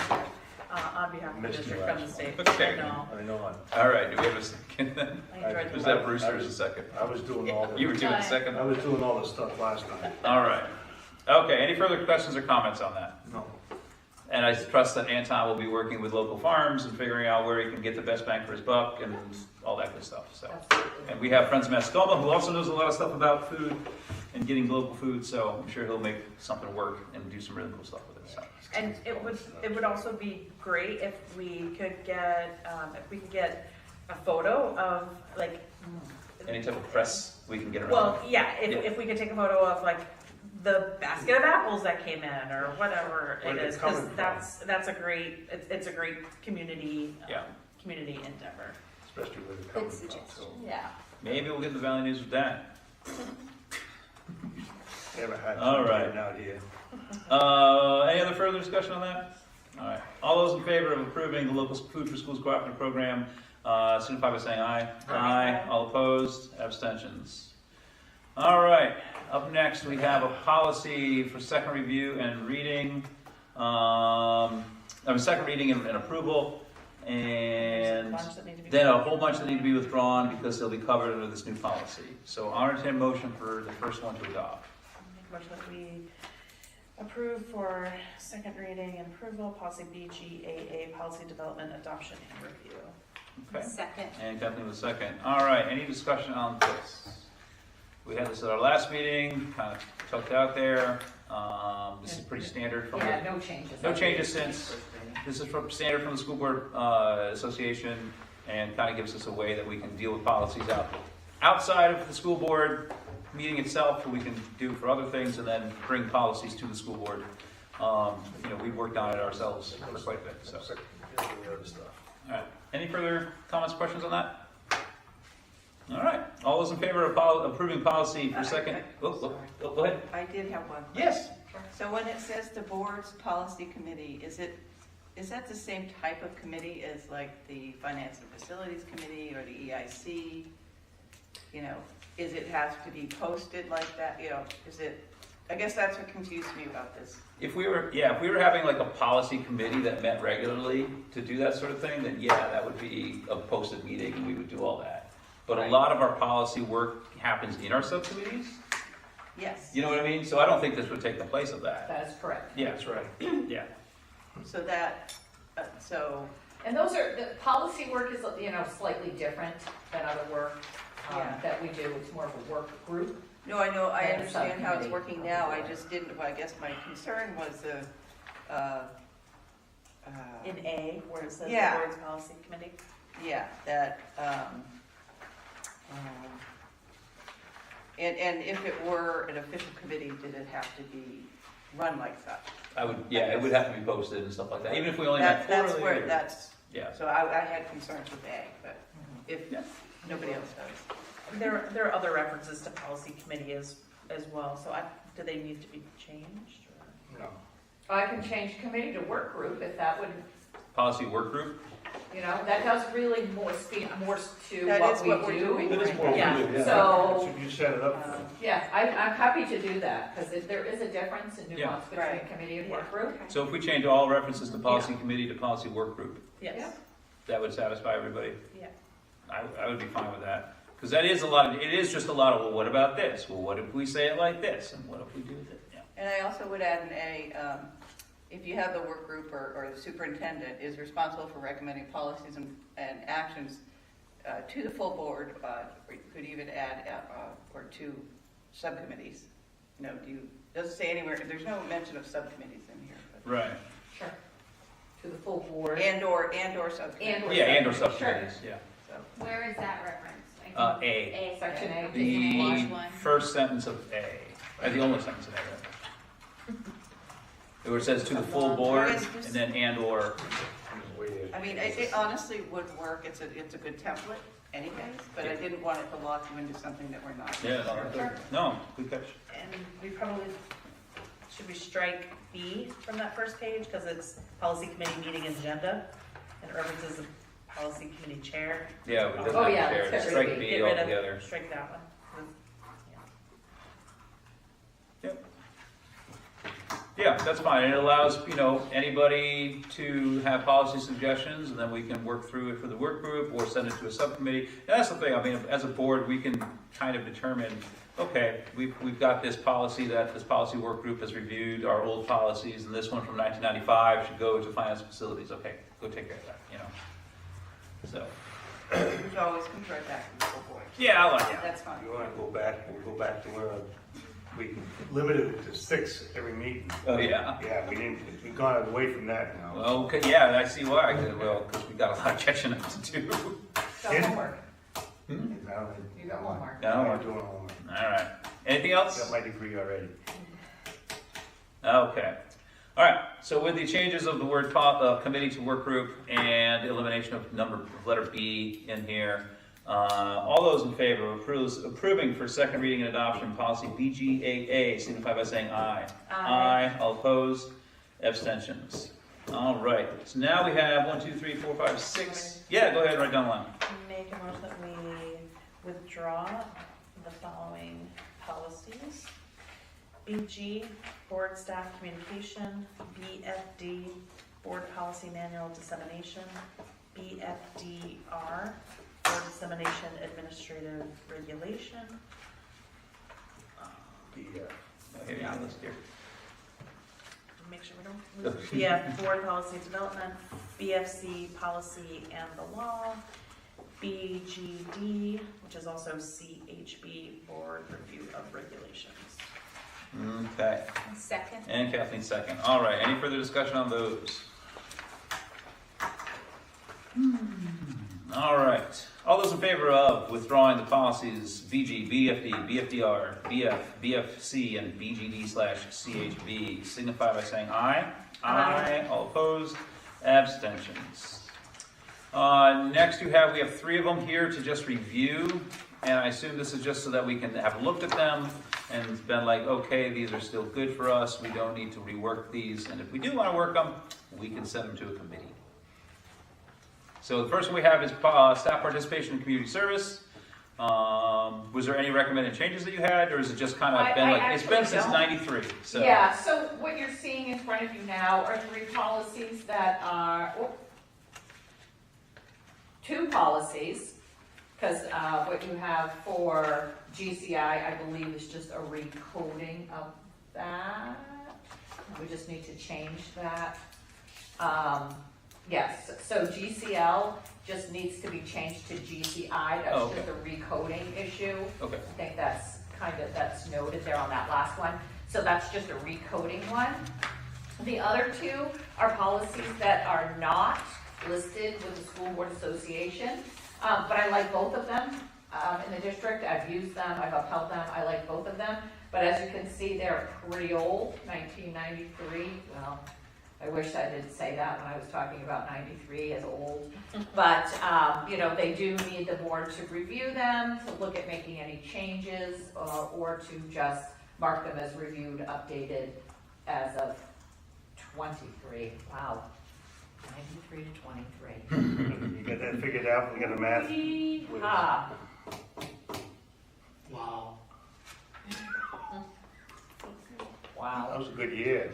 on behalf of the Missed district you from the last state. Okay. I know. I know. All right. Do we have a second then? I enjoyed Was the that Brewster as a second? I was doing all the. You were doing the second? I was doing all the stuff last night. All right. Okay, any further questions or comments on that? No. And I trust that Anton will be working with local farms and figuring out where he can get the best bang for his buck and all that good stuff, so. Absolutely. And we have Friends of Mascoma, who also knows a lot of stuff about food and getting local food, so I'm sure he'll make something work and do some really cool stuff with it, so. And it would also be great if we could get a photo of like. Any type of press we can get around. Well, yeah, Yeah. if we could take a photo of like the basket of apples that came in or whatever Where it they're is, because coming from. that's a great, it's a great community, Yeah. community endeavor. Especially where they're coming Good from, suggestion. so. Yeah. Maybe we'll get the Valley News with that. Never had All time right. getting out here. Any other further discussion on that? All right. All those in favor of approving the local Food for Schools cooperative program, signify by saying aye. Aye. All opposed? Abstentions. All right. Up next, we have a policy for second review and reading. Second reading and approval. And Bunch that need to be- then a whole bunch that need to be withdrawn because they'll be covered under this new policy. So I'll entertain a motion for the first one to adopt. Make a motion that we approve for second reading and approval, policy BGAA, policy development, adoption, and review. Okay. Second. And Kathleen was second. All right, any discussion on this? We had this at our last meeting, kind of tucked out there. This is pretty standard from Yeah, the, no changes. no changes since, this is from standard from the School Board Association, and kind of gives us a way that we can deal with policies outside of the school board meeting itself, we can do for other things, and then bring policies to the school board. We've worked on it ourselves for quite a bit, so. The other stuff. All right, any further comments, questions on that? All right, all those in favor of approving policy for second, go ahead. I did have one. Yes. So when it says the board's policy committee, is that the same type of committee as like the Finance and Facilities Committee or the EIC? Is it has to be posted like that, I guess that's what confused me about this. If we were having like a policy committee that met regularly to do that sort of thing, then yeah, that would be a posted meeting, and we would do all that. But a Right. lot of our policy work happens in our subcommittees, Yes. you know what I mean? So I don't think this would take the place of that. That is correct. Yeah, That's right. yeah. So that, And those are, the policy work is, slightly different than other work Yeah. that we do. It's more of a work group. no, I know, I And understand how it's subcommittee. working now, I just didn't, I guess my concern was In A, where it says the Yeah. board's policy committee. yeah, that, and if it were an official committee, did it have to be run like such? It would have to be posted and stuff like that, even if we only met That's quarterly. where, that's, Yeah. so I had concerns with A, but if Yeah. nobody else does. There are other references to policy committee as well, so do they need to be changed? Or? No. I can change committee to work group if that would, Policy work group? that does really speak more to That what is we what we're do. doing. That is what we Yeah. do, yeah. So- So you set it up for them. Yeah, I'm happy to do that, because there is a difference in Yeah. nuance between Right. committee and work group. So if we change all references to policy committee to policy work group, Yes. that would satisfy everybody? Yeah. I would be fine with that. Because it is just a lot of, well, what about this? Well, what if we say it like this? And what if we do this? Yeah. And I also would add an A, if you have the work group or the superintendent is responsible for recommending policies and actions to the full board, you could even add, or to subcommittees. Doesn't say anywhere, there's no mention of subcommittees in here. Right. Sure. To the full board. And/or subcommittees. And/or Yeah, and or Sure. subcommittees, yeah. Where is that reference? A. Section A. The one. first sentence of A, the only sentence in A, right? Where it says to the full board, and then and or, I mean, it honestly would work, it's a good template anyways, but I didn't want it to lock you into something that we're not. yeah, no, good catch. And should we strike B from that first page, because it's policy committee meeting agenda, and it references the policy committee chair. Yeah, it doesn't Oh, have yeah, to let's share, get rid strike of B. B Get rid of- altogether. Strike that one. Yeah, that's fine, and it allows, anybody to have policy suggestions, and then we can work through it for the work group, or send it to a subcommittee. And that's the thing, as a board, we can kind of determine, okay, we've got this policy that this policy work group has reviewed, our old policies, and this one from 1995 should go to finance facilities, okay, go take care of that, So, Which always comes right back to the full board. yeah, I like it. That's fine. You wanna go back, we'll go back to where we limited it to 6 every meeting. Oh, yeah? Yeah, we've gone away from that now. Well, okay, yeah, I see why, because we got a lot of catching up to do. Got Yeah. homework. Now, You got homework. No, I'm we're not doing homework. All right. Anything else? Got my degree already. Okay. All right, so with the changes of the word committee to work group and elimination of letter B in here, all those in favor of approving for second reading and adoption policy BGAA signify by saying aye. Aye. All opposed? Abstentions. All right, so now we have 1, 2, 3, 4, 5, 6. Yeah, go ahead, write down the line. Make a motion that we withdraw the following policies. BG, Board Staff Communication. BFD, Board Policy Manual Dissemination. BFDR, Board Dissemination Administrative Regulation. Here you go, list here. Make sure we don't lose. BF, Board Policy Development. BFC, Policy and the Law. BGD, which is also CHB, Board Review of Regulations. Okay, Second. and Kathleen second. All right, any further discussion on those? All right, all those in favor of withdrawing the policies BG, BFD, BFDR, BF, BFC, and BGD/CHB signify by saying aye. Aye. All opposed? Abstentions. Next we have 3 of them here to just review, and I assume this is just so that we can have looked at them and been like, okay, these are still good for us, we don't need to rework these, and if we do want to work them, we can send them to a committee. So the first one we have is staff participation in community service. Was there any recommended changes that you had, or is it just kind of been like, it's been since '93, so. Yeah, so what you're seeing in front of you now are 3 policies that are, 2 policies, because what you have for GCI, I believe, is just a recoding of that. We just need to change that. Yes, so GCL just needs to be changed to GCI. That's Okay. just a recoding issue. Okay. I think that's that's noted there on that last one. So that's just a recoding one. The other 2 are policies that are not listed with the School Board Association, but I like both of them in the district. I've used them, I've upheld them, I like both of them. But as you can see, they're pretty old, 1993. Well, I wish I didn't say that when I was talking about 93 as old. But, you know, they do need the board to review them, to look at making any changes, or to just mark them as reviewed, updated as of 23. Wow. 93 to 23. You got that figured out, we got a math. Yeehaw. Wow. Wow. That was a good year.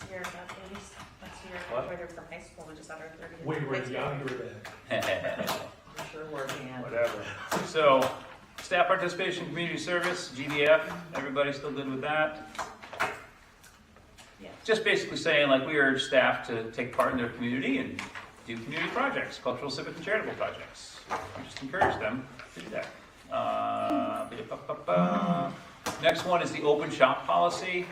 Year of that, at least. That's your What? graduated from high school, we just had our 30th. We were high school. younger then. We're sure working on it. Whatever. So, staff participation in community service, GDF, everybody still good with that? Yeah. Just basically saying, like, we urge staff to take part in their community and do community projects, cultural, civic, and charitable projects. We just encourage them to do that. Next one is the open shop policy.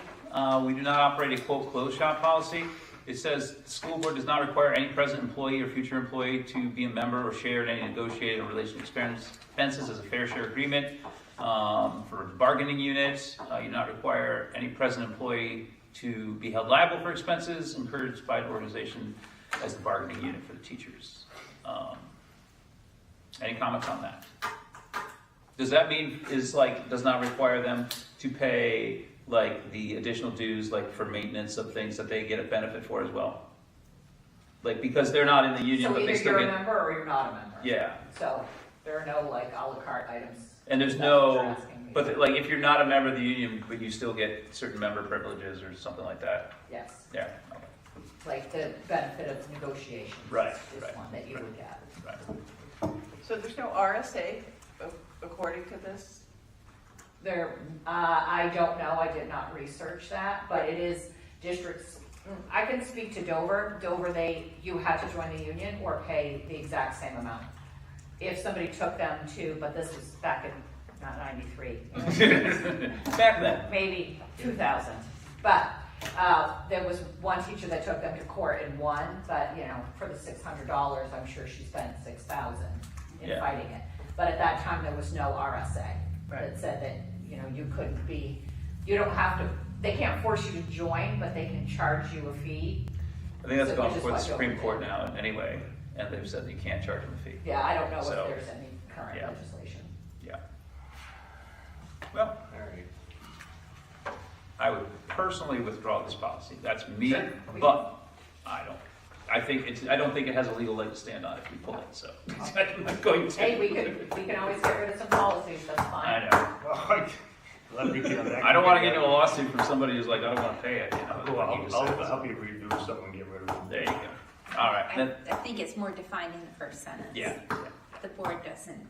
We do not operate a quote closed shop policy. It says the school board does not require any present employee or future employee to be a member or share in any negotiated or relation expenses as a fair share agreement. For bargaining units, you do not require any present employee to be held liable for expenses encouraged by the organization as the bargaining unit for the teachers. Any comments on that? Does that mean does not require them to pay like the additional dues, like for maintenance of things that they get a benefit for as well? Like, because they're not in the union, So but either they still you're a get, member or you're not a member. yeah. So there are no like a la carte items. And there's That's what you're no, asking me. but like if you're not a member of the union, but you still get certain member privileges or something like that. Yes, Yeah, okay. like the benefit of negotiations. Right, Is right, one that you would get. Right. So there's no RSA according to this? There, I don't know, I did not research that, but it is districts, I can speak to Dover. Dover, you had to join the union or pay the exact same amount. If somebody took them to, but this was back in, not 93. Back then. Maybe 2000. But there was one teacher that took them to court and won, but you know, for the $600, I'm sure she spent $6,000 in Yeah. fighting it. But at that time, there was no RSA Right. that said that, you know, you couldn't be, you don't have to, they can't force you to join, but they can charge you a fee. I think that's So gone which is before the what you'll Supreme do. Court now anyway, and they've said that you can't charge them a fee. Yeah, I don't know So, if there's any current yeah. legislation. Yeah. Well, All right. I would personally withdraw this policy. That's me, Sure. but I don't think it has a legal leg to stand on if we pull it, so I'm not going to. Hey, we can always get rid of some policies, that's fine. I know. Well, let me get on that. I don't want to get into a lawsuit from somebody who's like, I don't want to pay it, you know. Well, like you just I'll said. help you redo something and get rid of it. There you go. All right. Then, I think it's more defined in the first sentence. yeah, The board doesn't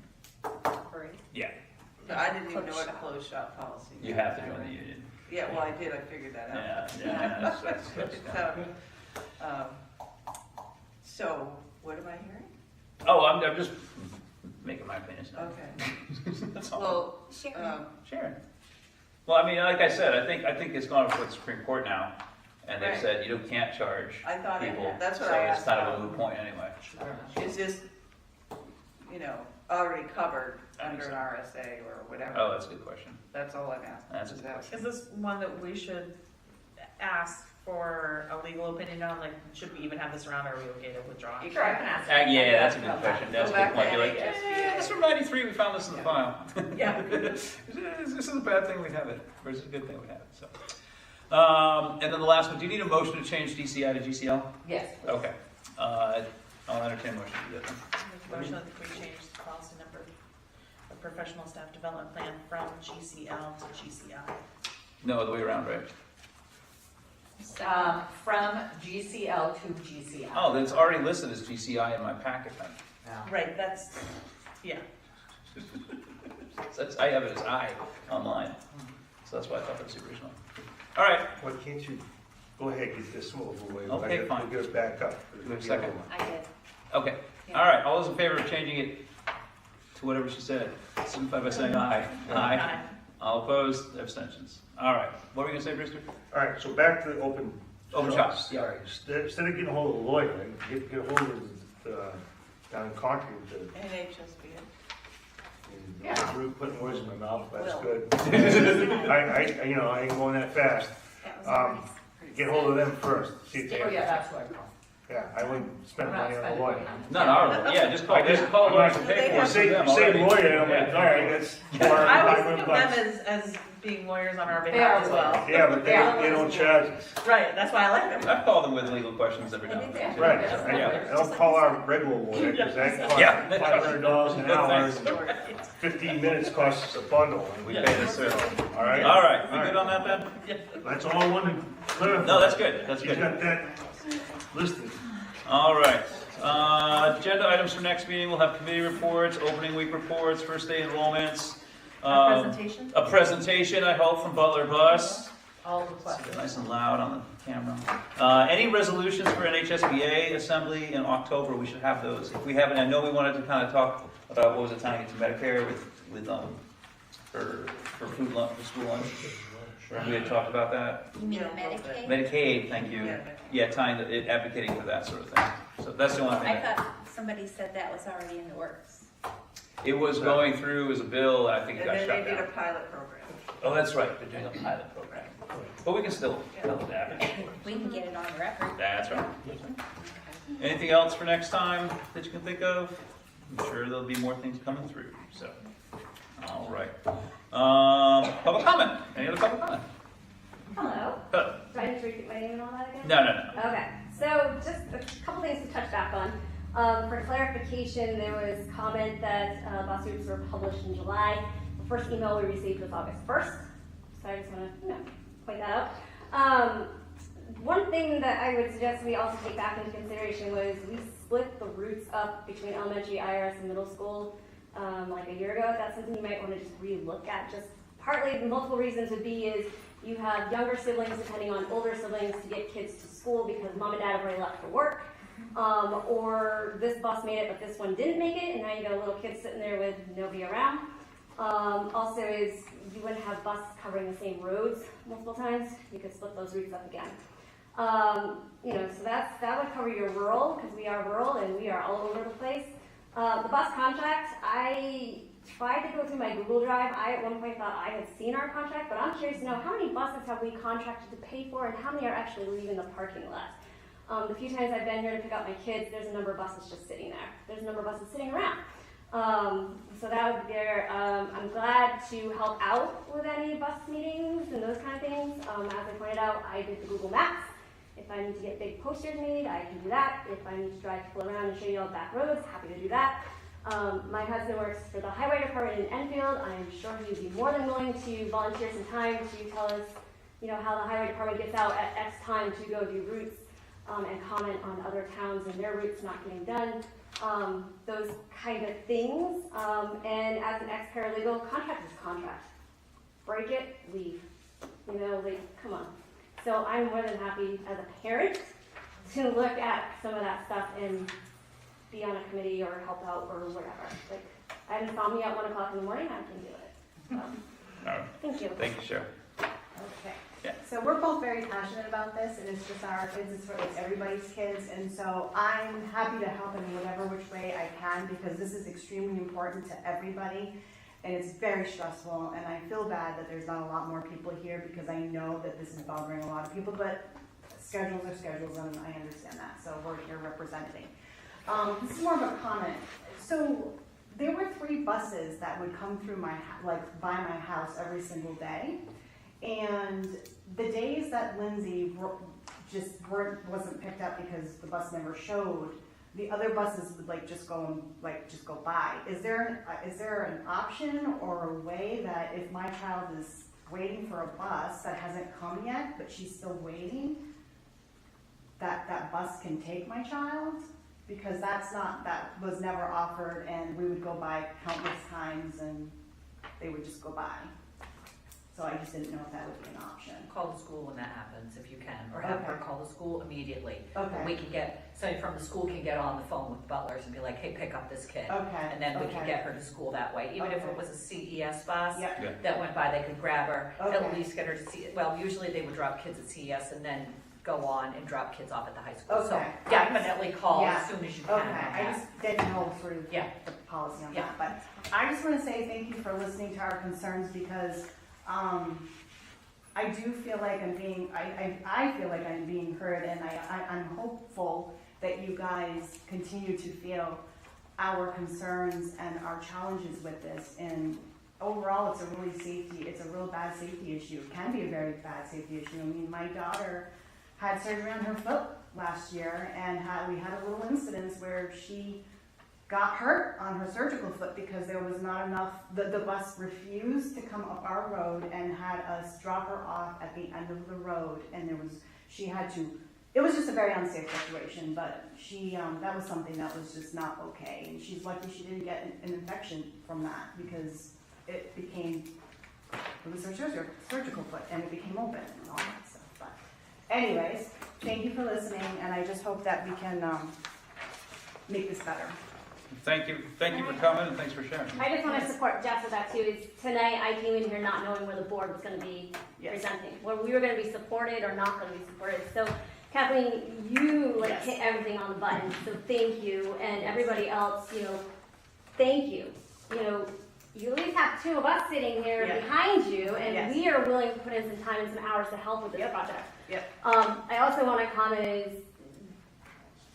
agree. yeah. No, I didn't even know what a closed shop policy. You have to join the union. Yeah, well, I did, I figured that out. Yeah, yeah. That's So, so, what am I hearing? Oh, I'm just making my opinions known. Okay, That's all. well, Sharon. Sharon. Well, I mean, like I said, I think it's gone before the Supreme Court now, and they've Right. said you can't charge I thought it people. had, that's what so I it's asked kind of about. a moot point anyway. Is this, already covered I think under an RSA or whatever? Oh, that's a good question. That's all I'm asking. That's a Is good that- question. Is this one that we should ask for a legal opinion on? Like, should we even have this around, or are we okay to withdraw? Sure, I can ask. Yeah, that's a good question. That's a Go good back point. to You're like, NHSBA. it's from '93. We found this in the file. Yeah. This is a bad thing we have it, or is it a good thing we have it? So, and then the last one. Do you need a motion to change DCI to GCL? Yes. Okay. I'll entertain a motion to do that. then. Make a motion that we change the policy number, the professional staff development plan from GCL to GCI. No, the way around, right? From GCL to GCI. Oh, then it's already listed as GCI in my packet then. Right, that's, yeah. I have it as I online, so that's why I thought that was the original. All right. Why can't you go ahead, get this move away? Okay, fine. We'll get it back up. Do we have a second? I did. Okay. Yeah. All right. All those in favor of changing it to whatever she said, signify by saying aye. Aye. All opposed, abstentions. All right. What were you gonna say, Brewster? All right, so back to the open. Open shops, yeah. All right, instead of getting a hold of a lawyer, get a hold of down in Concord, NHSBA. Yeah. You're putting words in my mouth, that's Will. good. I ain't going that fast. That was Um, nice. Get hold of them first, see if they. Oh, yeah, that's what I call. Yeah, I wouldn't spend I'm not money on a spending lawyer. money on it. Not our, yeah, just call, I just- just call I'm lawyers not- and pay for You it. Say them lawyer, already. and I'm like, Yeah. all right, that's I always think of $500. them as being lawyers on our They behalf are as well. lawyers. Yeah, but they don't charge us. Right, that's why I like them. I call them with legal questions every now and then. Right, Yeah. I don't call our regular lawyer, because that costs Yeah. $500 an hour, Thanks. and 15 minutes costs us a bundle. We pay the service. All right? All right, we good on that then? That's all I wanted to clarify. No, that's good, that's He's good. got that listed. All right. Agenda items for next meeting, we'll have committee reports, opening week reports, first day enrollments. Presentation? A presentation, I hope, from Butler Bus. All the questions. Nice and loud on the camera. Any resolutions for NHSBA assembly in October? We should have those. If we haven't, I know we wanted to kind of talk about what was it tying it to Medicare with for food lunch, for school lunch. We had talked about that. You mean Yeah, a little Medicaid? Medicaid, thank you. Yeah. Yeah, tying it, advocating for that sort of thing. So that's the only thing. I thought somebody said that was already in the works. It was going through as a bill, I think it And got then shut they did a down. pilot program. Oh, that's right, they're doing a pilot program. But we can still tell it to happen. We can get it on the record. That's right. Anything else for next time that you can think of? I'm sure there'll be more things coming through, so. All right. Public comment, any other public comment? Hello. Hello. Do I need to repeat my name and all that again? No. Okay, so just a couple things to touch back on. For clarification, there was comment that bus routes were published in July. The first email we received was August 1st, so I just want to point that out. One thing that I would suggest we also take back into consideration was we split the routes up between elementary, IRS, and middle school like a year ago. That's something you might want to just re-look at. Just partly, the multiple reasons would be is you have younger siblings depending on older siblings to get kids to school because mom and dad have already left for work. Or this bus made it, but this one didn't make it, and now you got a little kid sitting there with nobody around. Also is you wouldn't have buses covering the same roads multiple times. You could split those routes up again. So that would cover your rural, because we are rural and we are all over the place. The bus contract, I tried to go through my Google Drive. I at one point thought I had seen our contract, but I'm curious to know how many buses have we contracted to pay for and how many are actually leaving the parking lot. The few times I've been here to pick up my kids, there's a number of buses just sitting there. There's a number of buses sitting around. So that would be there. I'm glad to help out with any bus meetings and those kind of things. As I pointed out, I did the Google Maps. If I need to get big posters made, I can do that. If I need to drive people around and show you all the back roads, happy to do that. My husband works for the highway department in Enfield. I am sure he would be more than willing to volunteer some time to tell us, how the highway department gets out at X time to go do routes and comment on other towns and their routes not getting done. Those kind of things. And as an ex-paralegal, contract is contract. Break it, leave. Come on. So I'm more than happy as a parent to look at some of that stuff and be on a committee or help out or whatever. Like, I have insomnia at 1 o'clock in the morning, I can do it. So, All right. thank you. Thank you, Cheryl. Okay. Yeah. So we're both very passionate about this, and it's just our kids, it's everybody's kids, and so I'm happy to help in whatever which way I can, because this is extremely important to everybody, and it's very stressful, and I feel bad that there's not a lot more people here, because I know that this is bothering a lot of people, but schedules are schedules, and I understand that, so we're here representing. This is more of a comment. So there were 3 buses that would come through by my house every single day. And the days that Lindsay wasn't picked up because the bus never showed, the other buses would just go by. Is there an option or a way that if my child is waiting for a bus that hasn't come yet, but she's still waiting, that bus can take my child? Because that was never offered, and we would go by countless times and they would just go by. So I just didn't know if that would be an option. Call the school when that happens, if you can, or have her call the school immediately. Okay. We can somebody from the school can get on the phone with the butlers and be like, hey, pick up this kid. Okay. And then we can get her to school that way. Even if it was a CES bus Yep. that went by, they could grab her, at Okay. least get her to see, well, usually they would drop kids at CES and then go on and drop kids off at the high school. So Okay. definitely call Yeah. as soon as you can. Okay, on I that. just didn't know sort of Yeah. the policy on Yeah. that. But I just want to say thank you for listening to our concerns, because I do feel like I feel like I'm being heard, and I'm hopeful that you guys continue to feel our concerns and our challenges with this. And overall, it's a real bad safety issue. It can be a very bad safety issue. I mean, my daughter had surgery on her foot last year, and we had a little incident where she got hurt on her surgical foot because there was not enough, the bus refused to come up our road and had us drop her off at the end of the road, and it was just a very unsafe situation, but that was something that was just not okay, and she's lucky she didn't get an infection from that, because it was her surgical foot, and it became open and all that stuff. But anyways, thank you for listening, and I just hope that we can make this better. Thank you for coming, and thanks for sharing. I just want to support Jeff with that too. Tonight I came in here not knowing where the board was going to be presenting, where we were going to be supported or not going to be supported. So Kathleen, you hit everything on the button. So thank you, and everybody else, thank you. You at least have 2 of us sitting here behind you, and we are willing to put in some time and some hours to help with this project. Yep. I also want to comment is,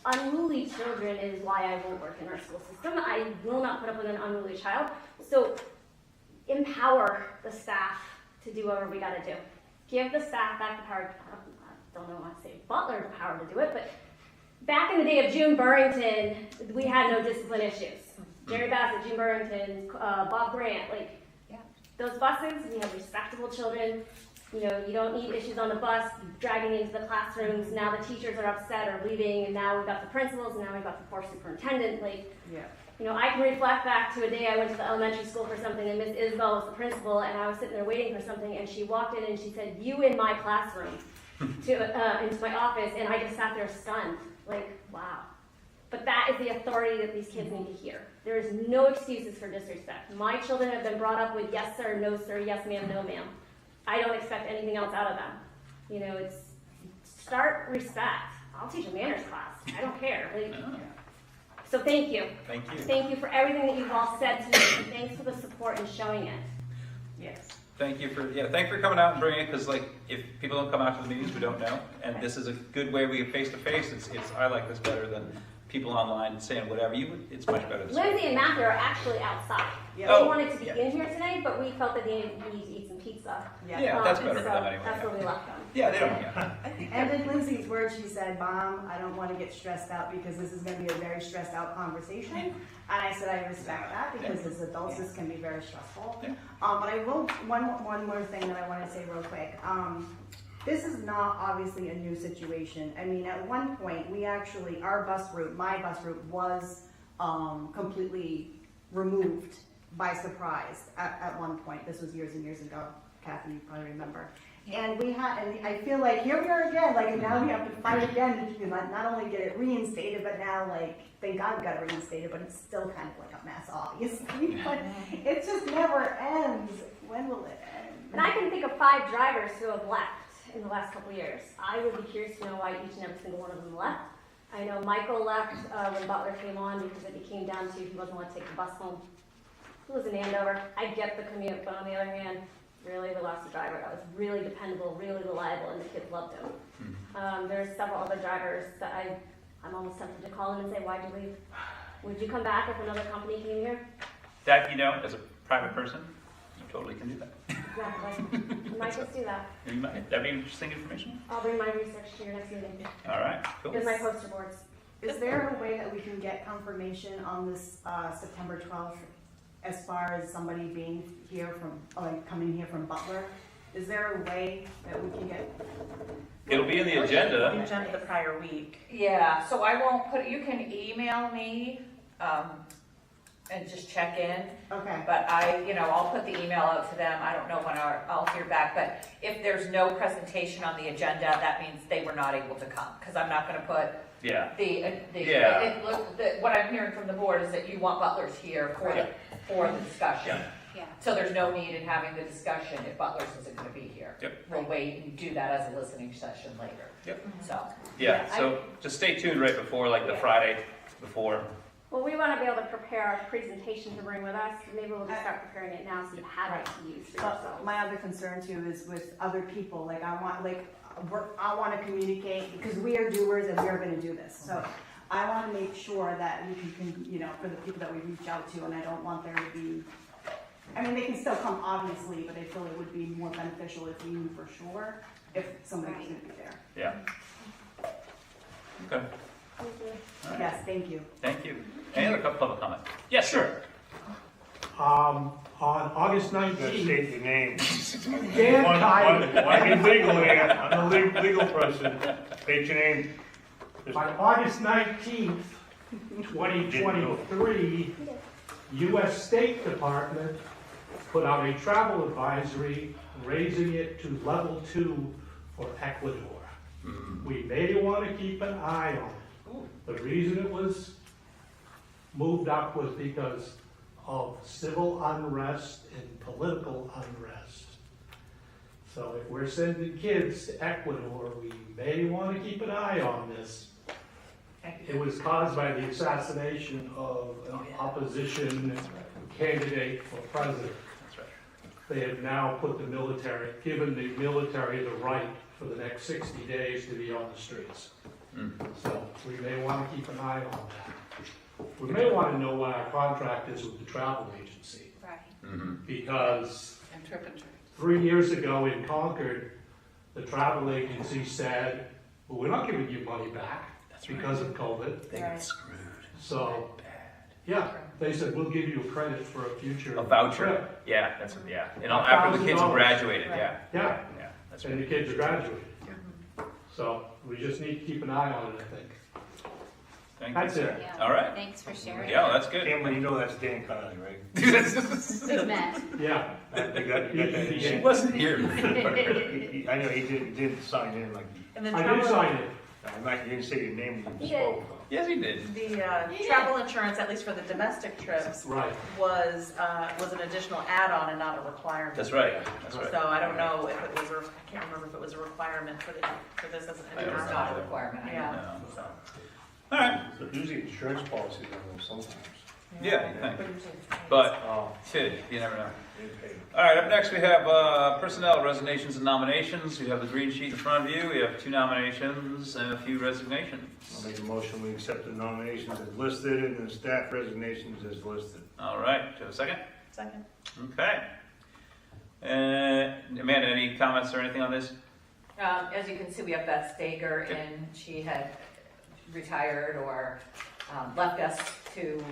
unruly children is why I won't work in our school system. I will not put up with an unruly child. So empower the staff to do whatever we got to do. Give the staff back the power. I don't know what to say, butler the power to do it, but back in the day of June Burrington, we had no discipline issues. Jerry Bassett, June Burrington, Bob Grant, those buses, we have respectable children. You don't need issues on the bus, dragging into the classrooms. Now the teachers are upset or leaving, and now we've got the principals, and now we've got the 4th superintendent. I can reflect back to a day I went to the elementary school for something, and Miss Isabel was the principal, and I was sitting there waiting for something, and she walked in and she said, "You in my classroom," into my office, and I just sat there stunned, wow. But that is the authority that these kids need to hear. There is no excuses for disrespect. My children have been brought up with yes sir, no sir, yes ma'am, no ma'am. I don't expect anything else out of them. It's start respect. I'll teach a manners class. I don't care. So thank you. Thank you. Thank you for everything that you've all said tonight, and thanks for the support and showing it. Yes. Thanks for coming out and bringing it, because like, if people don't come out to the meetings, we don't know. And this is a good way we get face to face. I like this better than people online saying whatever. It's much better this way. Lindsay and Matthew are actually outside. They Oh, wanted to be yeah. in here tonight, but we felt that they needed to eat some pizza. Yeah, that's better So for them anyway. that's where we left them. Yeah, they don't, yeah. And in Lindsay's words, she said, Mom, I don't want to get stressed out because this is going to be a very stressed out conversation. And I said, I respect that because as adults, this can be very stressful. Yeah. But I will, one more thing that I want to say real quick. This is not obviously a new situation. I mean, at one point, we actually, our bus route, my bus route was completely removed by surprise at one point. This was years and years ago. Kathy, you probably remember. And we had, and I feel like here we are again, like, and now we have to fight again to not only get it reinstated, but now, like, thank God we got it reinstated, but it's still kind of like a mess, obviously. But it just never ends. When will it end? And I can think of 5 drivers who have left in the last couple of years. I would be curious to know why each and every single one of them left. I know Michael left when Butler came on because it became down to he wasn't going to take the bus home. He was in Andover. I get the commute, but on the other hand, really we lost a driver that was really dependable, really reliable, and the kids loved him. There's several other drivers that I'm almost tempted to call them and say, why'd you leave? Would you come back if another company came here? That, as a private person, you totally can do that. Exactly. You might just do that. That'd be interesting information. I'll bring my research to your next meeting. All right, cool. With my poster boards. Is there a way that we can get confirmation on this September 12th as far as somebody being here from, like, coming here from Butler? Is there a way that we can get? It'll be in the agenda. The agenda the prior week. Yeah, so I won't put, you can email me, and just check in. Okay. But I'll put the email out to them. I don't know when I'll hear back, but if there's no presentation on the agenda, that means they were not able to come, because I'm not gonna put Yeah. what I'm hearing from the board is that you want butlers here for the discussion. Yeah. So there's no need in having the discussion if Butlers isn't gonna be here. Yep. We'll wait and do that as a listening session later. Yep. So. Yeah, so just stay tuned right before, like the Friday before. Well, we want to be able to prepare our presentation to bring with us. Maybe we'll just start preparing it now so you have it to use for yourself. My other concern too is with other people, like I want to communicate, because we are doers and we are going to do this. So I want to make sure that we can, for the people that we reach out to, and I don't want there to be, I mean, they can still come obviously, but I feel it would be more beneficial if we knew for sure if somebody was going to be there. Yeah. Okay. Thank you. All right. Yes, thank you. Thank you. Any other public comment? Yes, sir. On August Gotta 19th, state your name. Dan Want Kite, to be legal here, I'm a legal person. State your name. Just- on August 19th, 2023, U.S. State Department put out a travel advisory raising it to level 2 for Ecuador. We may want to keep an eye on it. The reason it was moved up was because of civil unrest and political unrest. So if we're sending kids to Ecuador, we may want to keep an eye on this. It was caused by the assassination of an opposition candidate for president. That's right. They have now put given the military the right for the next 60 days to be on the streets. So we may want to keep an eye on that. We may want to know what our contract is with the travel agency, Right. because And trip and trade. 3 years ago in Concord, the travel agency said, well, we're not giving you money back because of COVID. They got screwed. So, yeah, they said, we'll give you a credit for a future A voucher. trip. Yeah, And after the kids have $1,000. graduated, yeah. Yeah. Yeah, that's And right. the kids are graduating. So we just need to keep an eye on it, I think. Thank That's you, it. sir. Yeah. All right. Thanks for sharing. Yeah, that's good. Cameron, you know that's Dan Connolly, right? We've met. Yeah. You got that? She wasn't here. I know he didn't sign in like, And then I did travel, sign it. you didn't say your name when you Yeah. spoke. Yes, he did. the travel insurance, at least for the domestic trips, Right. was an additional add-on and not a requirement. That's right. That's right. So I don't know if it was, I can't remember if it was a requirement for this as an I don't It's know. not a requirement. I know. Yeah. No. So, All right, So usually insurance policies on them sometimes. yeah, you think. But, Oh, shit, you never know. they pay. All right, up next we have personnel resignations and nominations. We have the green sheet in front of you. We have 2 nominations and a few resignations. I'll make a motion, we accept the nominations as listed and the staff resignations as listed. All right, do you have a second? Second. Okay. Amanda, any comments or anything on this? As you can see, we have Beth Stager, and she had retired or left us to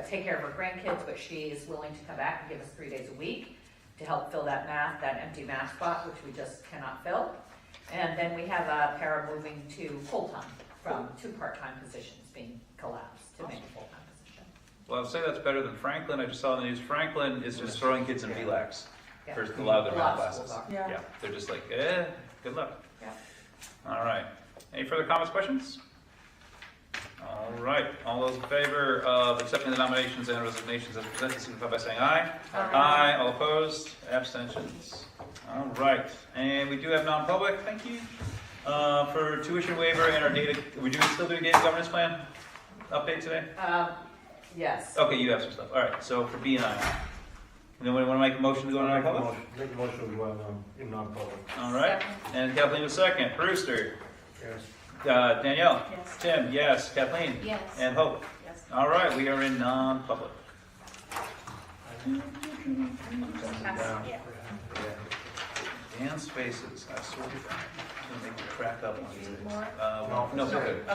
take care of her grandkids, but she is willing to come back and give us 3 days a week to help fill that empty math spot, which we just cannot fill. And then we have a para moving to full-time from 2 part-time positions being collapsed to make a full-time position. Well, I'd say that's better than Franklin. I just saw in the news, Franklin is just throwing kids in VLAX Yeah. for a lot of their A math lot of schools classes. are. Yeah. They're just like, good luck. Yeah. All right. Any further comments, questions? All right. All those in favor of accepting the nominations and resignations as presented, signify by saying aye. Aye. All opposed? Abstentions? All right. And we do have non-public, thank you, for tuition waiver and our data. We still doing data governance plan update today? Yes. Okay, you have some stuff. All right. So for B and I. Anyone want to make a motion to go into non-public? Make a motion to go in non-public. All right. And Kathleen was second. Brewster. Yes. Danielle. Yes. Tim. Yes. Kathleen. Yes. And Hope. Yes. All right. We are in non-public. Yeah. Dan spaces. I swear to God. I'm going to make you crack up one of these days. More? No, no, Sorry. good.